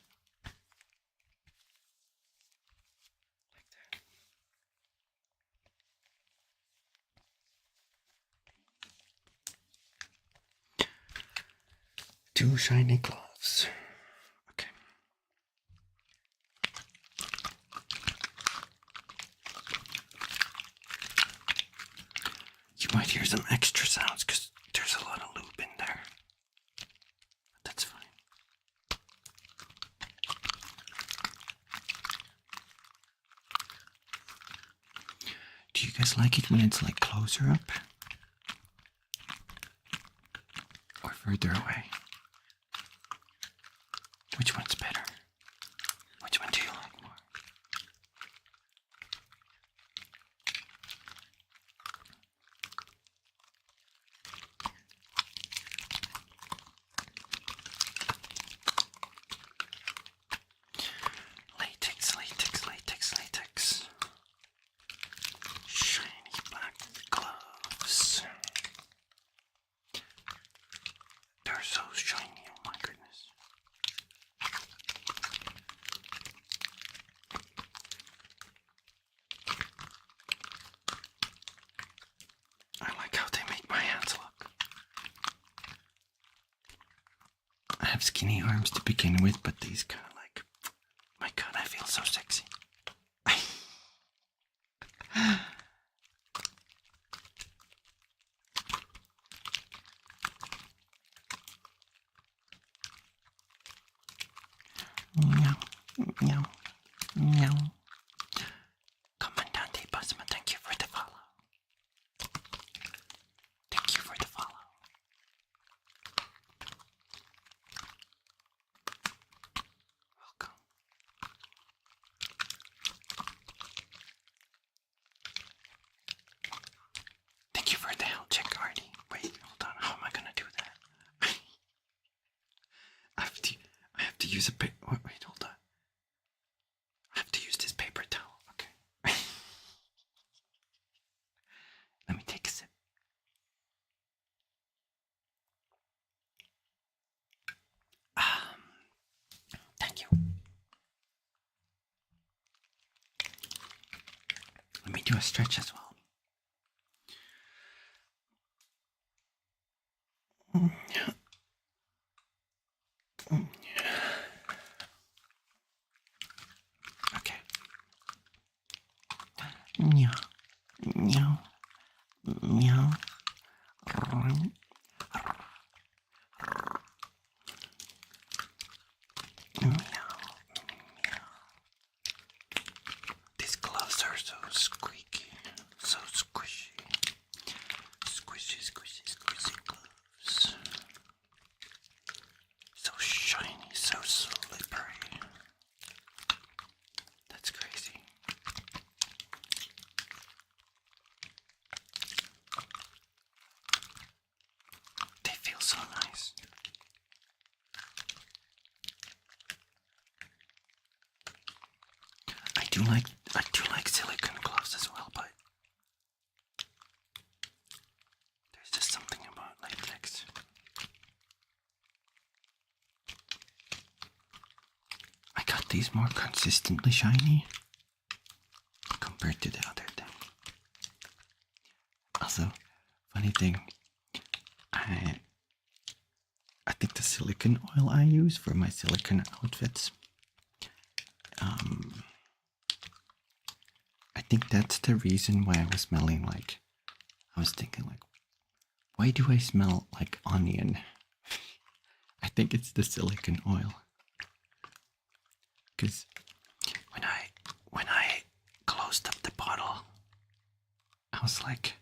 Like that. 2 shiny gloves. Okay. You might hear some extra sounds because there's a lot of lube in there. But that's fine. Do you guys like it when it's like closer up? Or further away? Which one's better? Which one do you like more? Latex, latex, latex, latex. Shiny black gloves. They're so shiny, oh my goodness. I like how they make my hands look. I have skinny arms to begin with, but these kind of like, my god, I feel so sexy. Meow, meow, meow. Comandante Basma, thank you for the follow. Thank you for the follow. Welcome. Thank you for the health check, Artie. Wait, hold on. How am I gonna do that? I have to use a bit. Wait, hold on. a stretch as well. Okay. Meow. Meow. Meow. These gloves are so squeaky, so squishy. Squishy, squishy, squishy gloves. So shiny, so slippery. That's crazy. They feel so nice. I do like silicone gloves as well, but there's just something about latex. I got these more consistently shiny compared to the other thing. Also, funny thing, I think the silicone oil I use for my silicone outfits, I think that's the reason why I was smelling like, I was thinking like, why do I smell like onion? I think it's the silicone oil. Because when I closed up the bottle, I was like,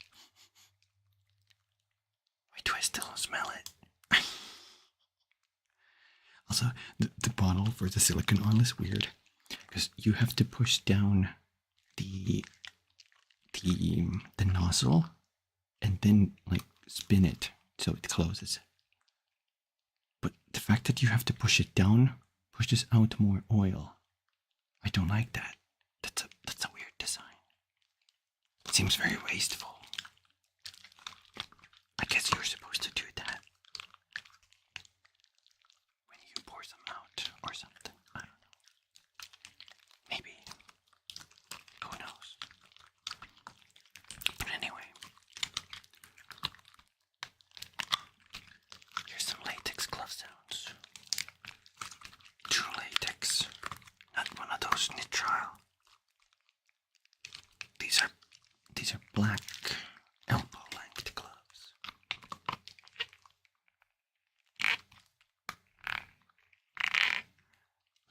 why do I still smell it? Also, the bottle for the silicone oil is weird because you have to push down the nozzle and then like spin it so it closes. But the fact that you have to push it down pushes out more oil. I don't like that. That's a weird design. It seems very wasteful. I guess you're supposed to do that when you pour some out or something. I don't know. Maybe. Who knows? But anyway, here's some latex glove sounds. True latex, not one of those nitrile. These are black elbow-length gloves.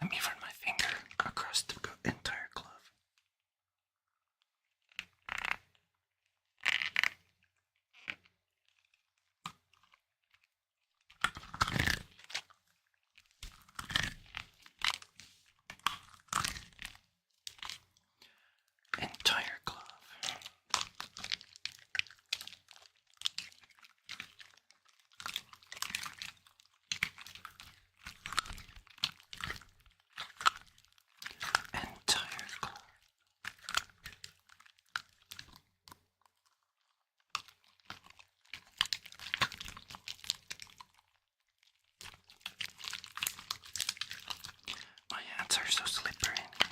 Let me run my finger across the entire glove. Entire glove. Entire glove. My hands are so slippery in here.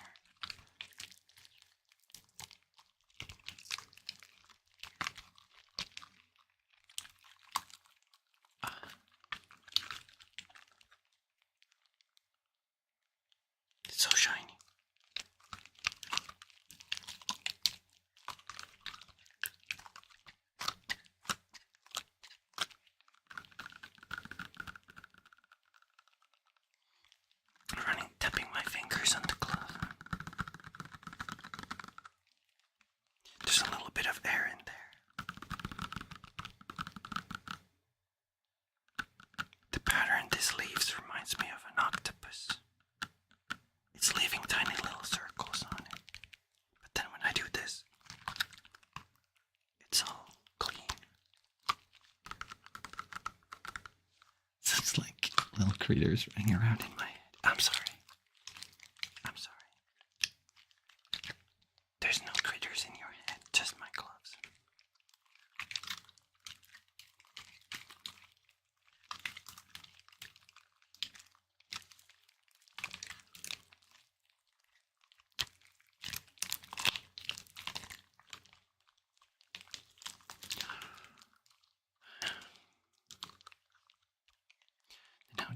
It's so shiny. Tapping my fingers on the glove. There's a little bit of air in there. The pattern this leaves reminds me of an octopus. It's leaving tiny little circles on it. But then when I do this, it's all clean. So it's like little critters running around in my head. I'm sorry. I'm sorry. There's no critters in your head, just my gloves.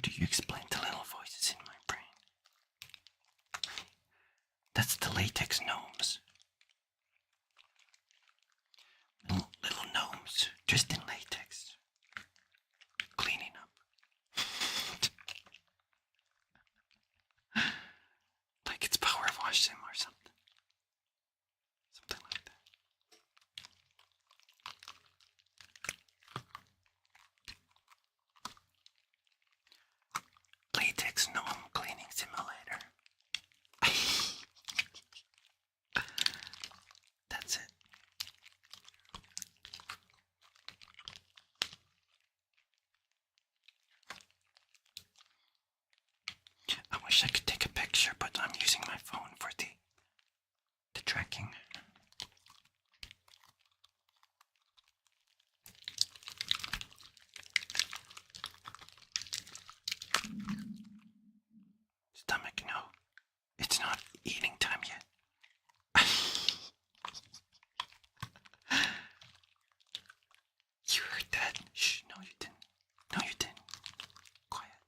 do you explain the little voices in my brain? That's the latex gnomes. Little gnomes dressed in latex, cleaning up. Like it's power wash them or something. Something like that. Latex gnome cleaning simulator. That's it. I wish I could take a picture, but I'm using my phone for the tracking. Stomach, no. It's not eating time yet. You heard that? Shh, no you didn't. No you didn't. Quiet.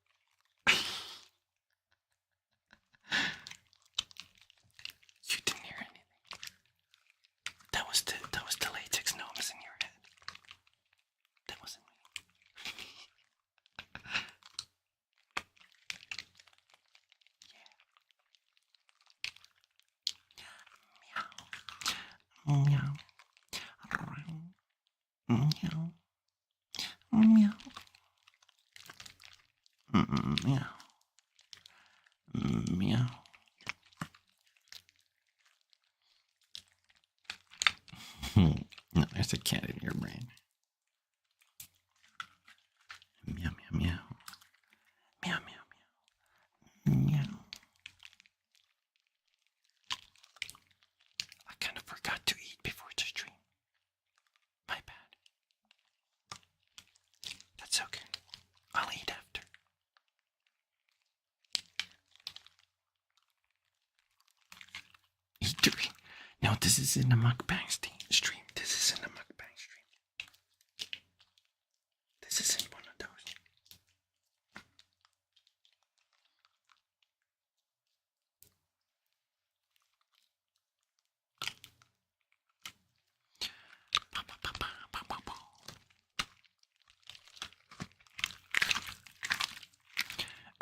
You didn't hear anything. That was the latex gnomes in your head. That wasn't me. Yeah. Meow. Meow. Meow. Meow. Meow. No, there's a cat in your brain. Meow, meow, meow. Meow, meow, meow. Meow. I kind of forgot to eat before the stream. My bad. That's okay. I'll eat after. Eatery. No, this is in the mukbang stream. This is in the mukbang stream. This isn't one of those.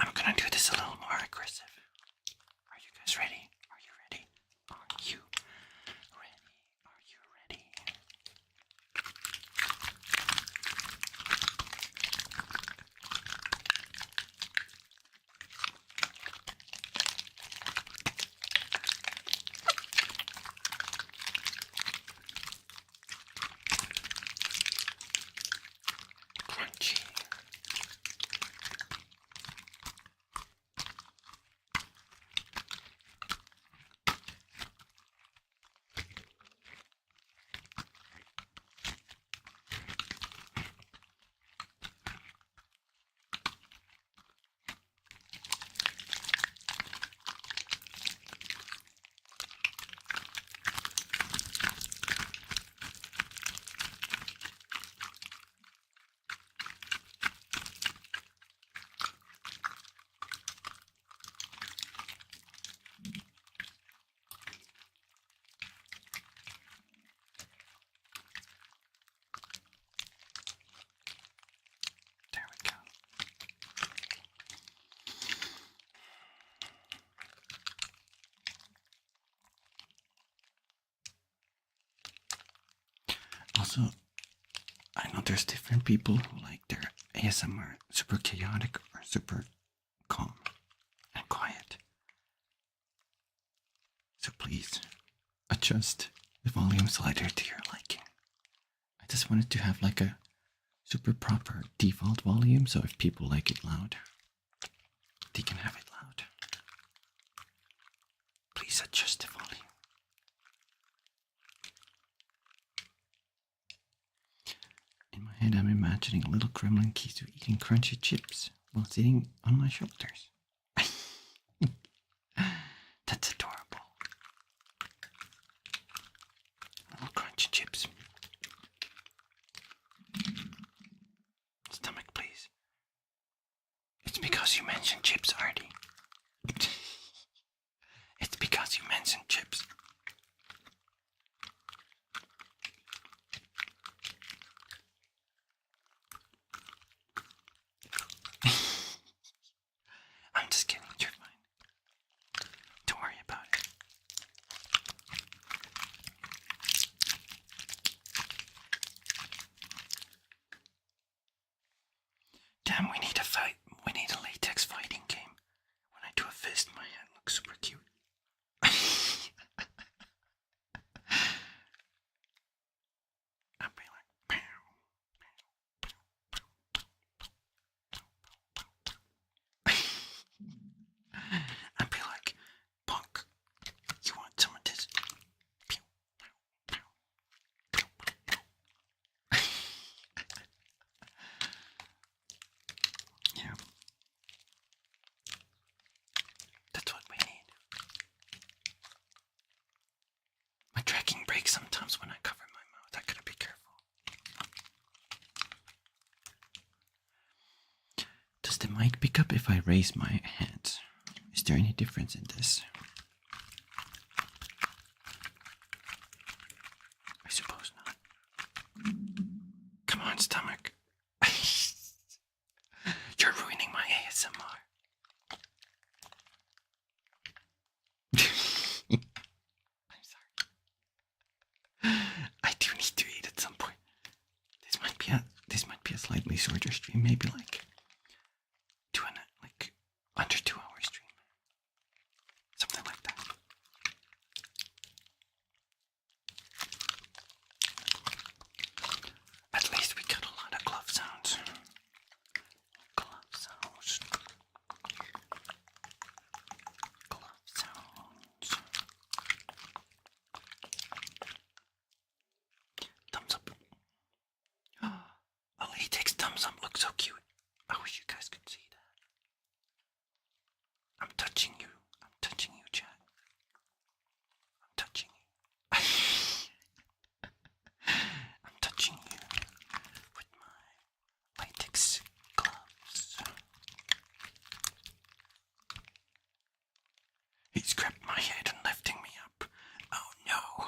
I'm gonna do this a little more aggressive. Are you guys ready? Are you ready? Are you ready? Are you ready? Crunchy. There we go. Also, I know there's different people who like their ASMR super chaotic or super calm and quiet. So please adjust the volume slider to your liking. I just wanted to have like a super proper default volume, so if people like it loud, they can have it loud. Please adjust the volume. In my head, I'm imagining a little gremlin Kisu eating crunchy chips while sitting on my shoulders. That's adorable. Little crunchy chips. Stomach, please. It's because Damn, we need a fight. We need a latex fighting game. When I do a fist, my hand looks super cute. I'll be like, pow. I'd be like, punk, you want some of this? Yeah. That's what we need. My tracking breaks sometimes when I cover my mouth. I gotta be careful. Does the mic pick up if I raise my hands? Is there any difference in this? I suppose not. Come on, stomach. You're ruining my ASMR. I'm sorry. I do need to eat at some point. This might be a slightly shorter stream, maybe like under 2 hour stream. Something like that. At least we got a lot of glove sounds. Glove sounds. Glove sounds. Thumbs up. A latex thumbs up looks so cute. I wish you guys could see that. I'm touching you. I'm touching you, chat. I'm touching you. I'm touching you with my latex gloves. He's grabbed my head and lifting me up. Oh no.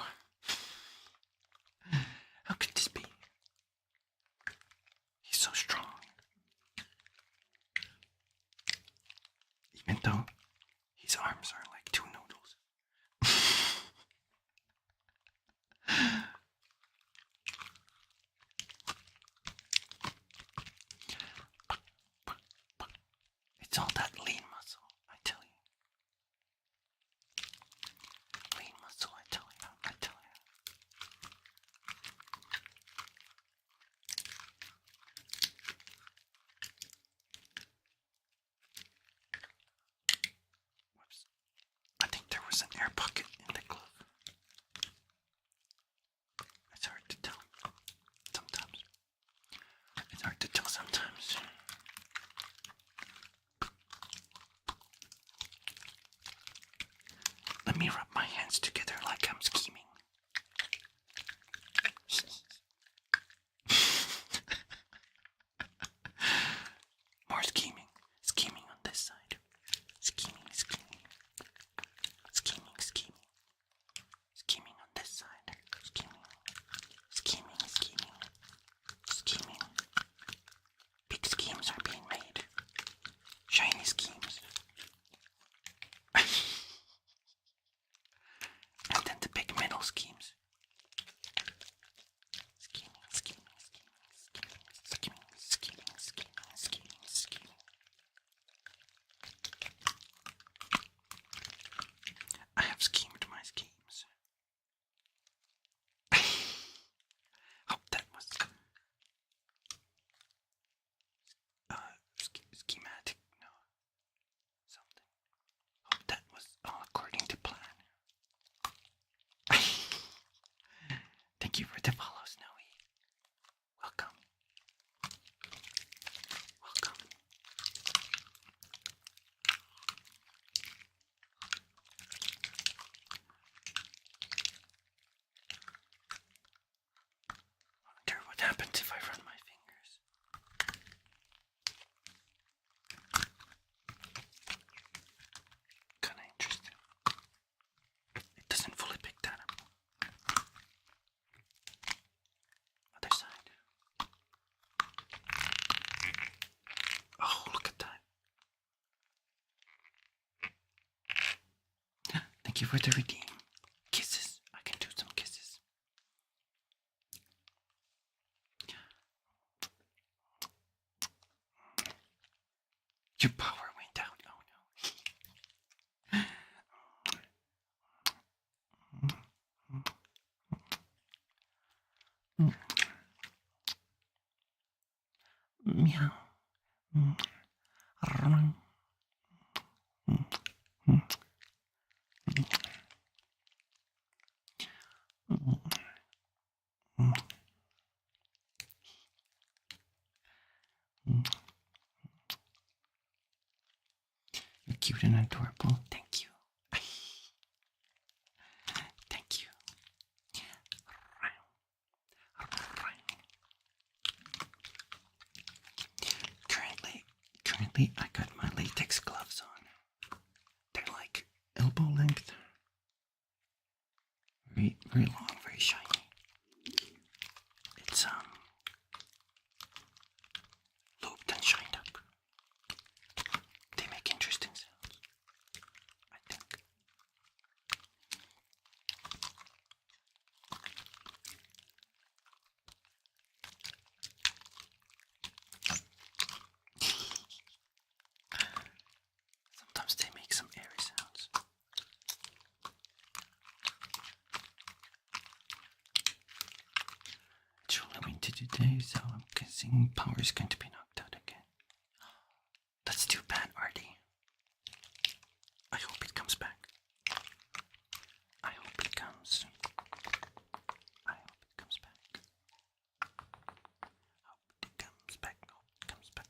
How could this be? He's so strong. Even though his arms are like 2 noodles. It's all that lean muscle, I tell you. Lean muscle, I tell you, I tell you. Whoops. I think there was an air pocket in the glove. It's hard to tell sometimes. It's hard to tell sometimes. Let me rub my hands together like I'm scheming. More scheming. Scheming on this side. Scheming, scheming. Scheming, scheming. Scheming on this side. Scheming. Scheming, scheming. Scheming. Big schemes are being made. Shiny schemes. And then the big middle schemes. Scheming, scheming, scheming, scheming, scheming, scheming, scheming, scheming. I have schemed my schemes. Hope that was schematic. No, something. Hope that was all according to plan. Thank you for the follow, Snowy. Welcome. Welcome. I wonder what happens if I run my fingers. Kinda interesting. It doesn't fully pick that up. Other side. Oh, look at that. Thank you for the redeem. Kisses. I can do some kisses. Your power went out. Oh no. Meow. You're cute and adorable. Thank you. Thank you. Currently, I got my latex gloves on. They're like elbow length. Very, very long, very shiny. It's looped and shined up. They make interesting sounds, I think. Sometimes they make some airy sounds. It's really windy today, so I'm guessing power is going to be knocked out again. That's too bad, Artie. I hope it comes back. I hope it comes. I hope it comes back. Hope it comes back. Hope it comes back.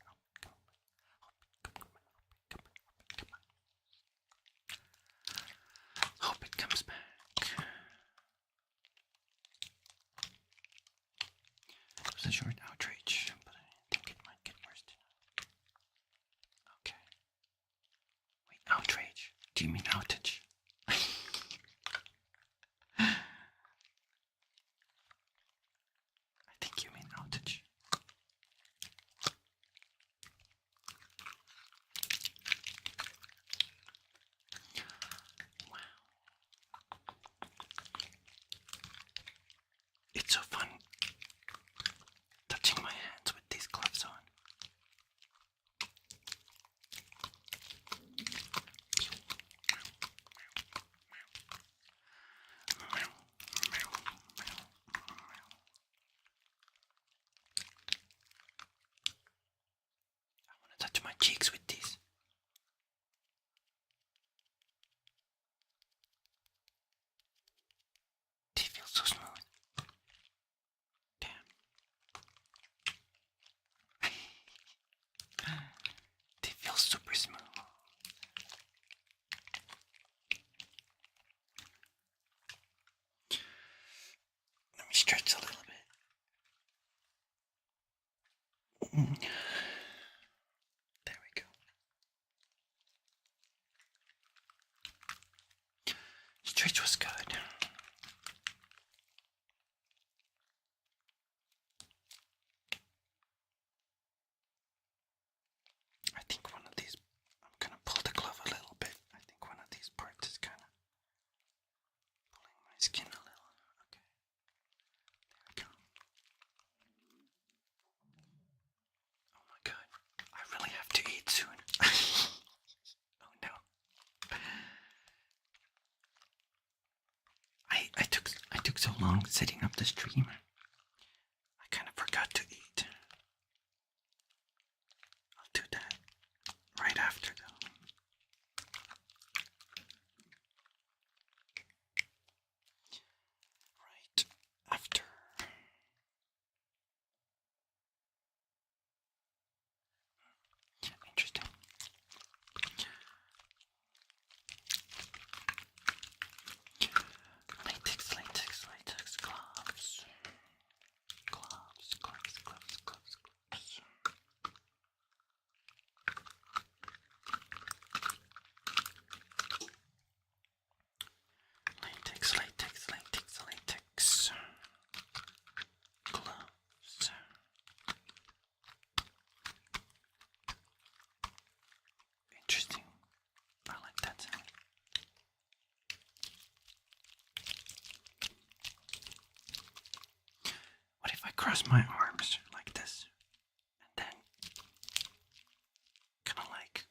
Hope it comes back. It was a short outrage, but I think it might get worse tonight. Okay. Wait, outrage? Do you mean outage? I think you mean outage. Wow. It's so fun touching my hands with these gloves on. I want to touch my cheeks with these. They feel so smooth. Damn. They feel super smooth. Let me stretch a little bit. There we go. Stretch was good. I think one of these, I'm gonna pull the glove a little bit. I think one of these parts is kind of pulling my skin a little. Okay, there we go. Oh my god, I really have to eat soon. Oh no. I took so long setting up the stream. I kind of forgot to eat. I'll do that right after though. Right after. Interesting. Latex gloves. Gloves. Latex. Gloves. Interesting. I like that sound. What if I cross my arms like this and then kind of like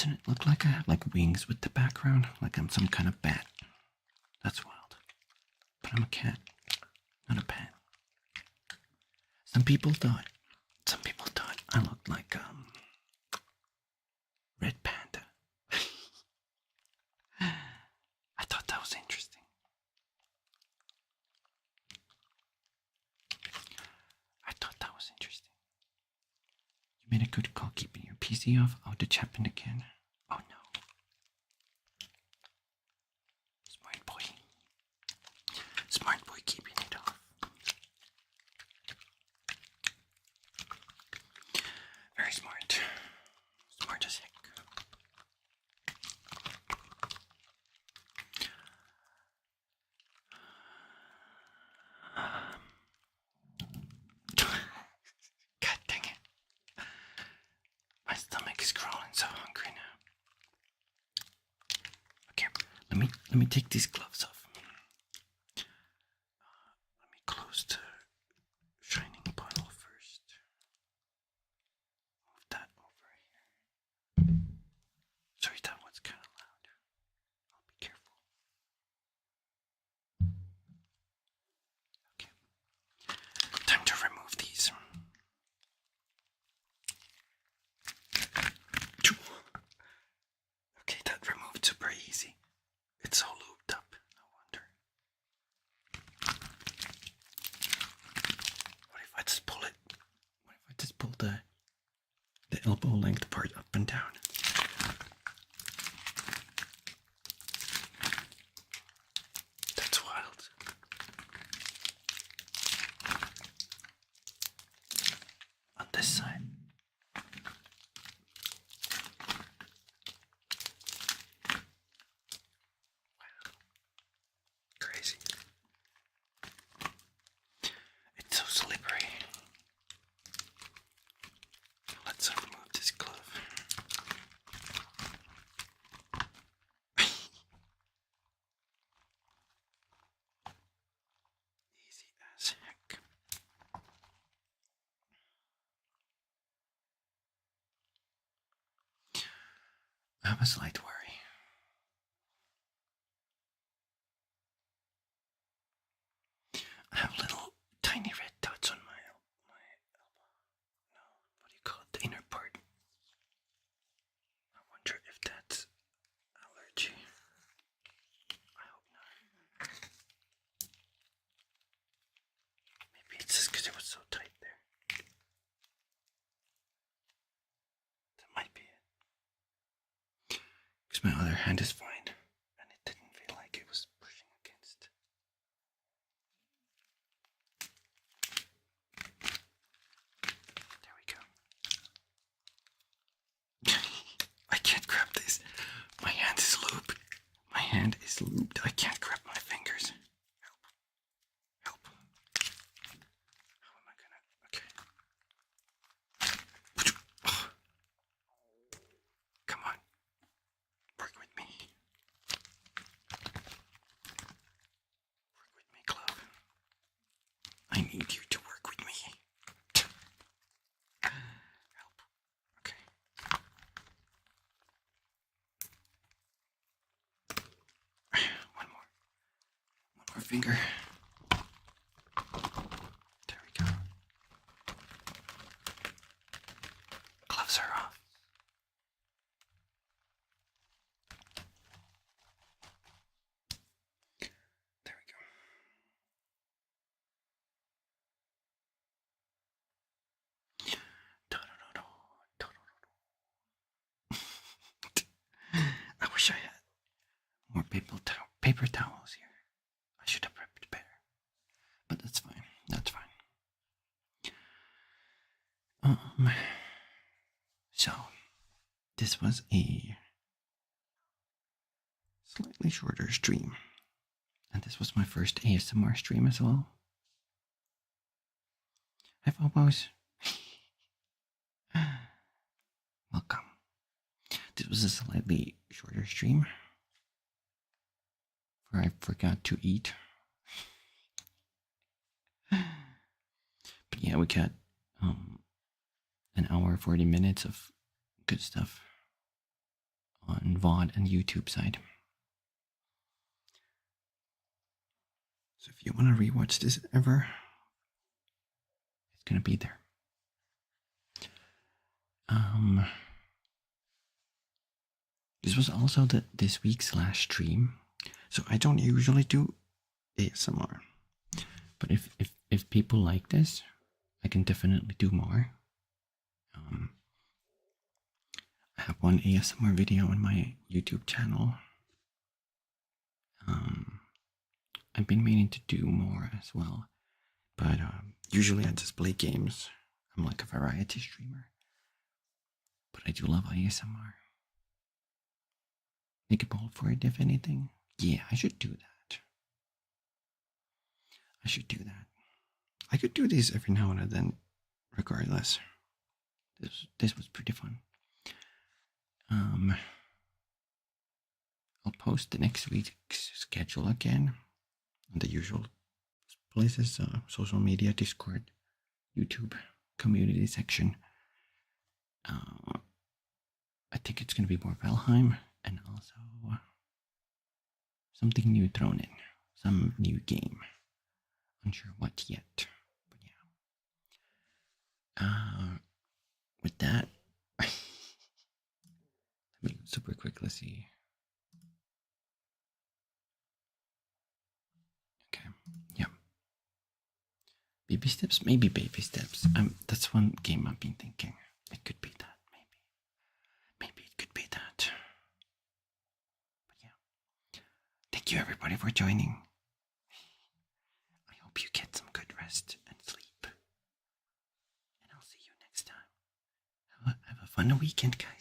Doesn't it look like I have like wings with the background? Like I'm some kind of bat. That's wild. But I'm a cat, not a bat. Some people thought I looked like Red Panda. I thought that was interesting. You made a good call keeping your PC off. Oh, did happen again? Oh no. Smart boy. Smart boy keeping it off. Very smart. Smart as heck. God dang it. My stomach is growling, so hungry now. Okay, let me take these gloves off. Let me close the shining bottle first. Move that over here. Sorry, that was kind of loud. I'll be careful. Okay. Time to remove these. Okay, that removed super easy. It's so looped up, no wonder. What if I just pull it? What if I just pull the elbow length part up and down? That's wild. On this side. Crazy. It's so slippery. Let's remove this glove. Easy as heck. I have a slight worry. I have little tiny red dots on my elbow. No, what do you call it? The inner part. I wonder if that's allergy. I hope not. Maybe it's just because it was so tight there. That might be it. Because my other hand is fine, and it didn't feel like it was pushing against. There we go. I can't grab this. My hand is looped. My hand is looped. I can't grab my fingers. Help. Help. How am I gonna? Okay. Come on. Work with me. Work with me, glove. I need you to work with me. Help. Okay. One more finger. There we go. Gloves are off. There we go. I wish I had more paper towels here. I should have prepped better. But that's fine. That's fine. So this was a slightly shorter stream. And this was my first ASMR stream as well. Hi Phobos. Welcome. This was a slightly shorter stream where I forgot to eat. But yeah, we got an hour 40 minutes of good stuff. on VOD and YouTube side. So if you want to rewatch this ever, it's gonna be there. This was also this week's last stream, so I don't usually do ASMR, but if people like this, I can definitely do more. I have one ASMR video on my YouTube channel. I've been meaning to do more as well, but usually I just play games. I'm like a variety streamer, but I do love ASMR. Make a ball for it, if anything. Yeah, I should do that. I should do that. I could do these every now and then, regardless. This was pretty fun. I'll post the next week's schedule again on the usual places: social media, Discord, YouTube, community section. I think it's gonna be more Valheim, and also something new thrown in, some new game. Unsure what yet, but yeah. With that, let me super quick. Let's see. Okay, yeah. Baby steps, maybe baby steps. That's one game I've been thinking. It could be that, maybe it could be that. But yeah, thank you everybody for joining. I hope you get some good rest and sleep, and I'll see you next time. Have a fun weekend, guys.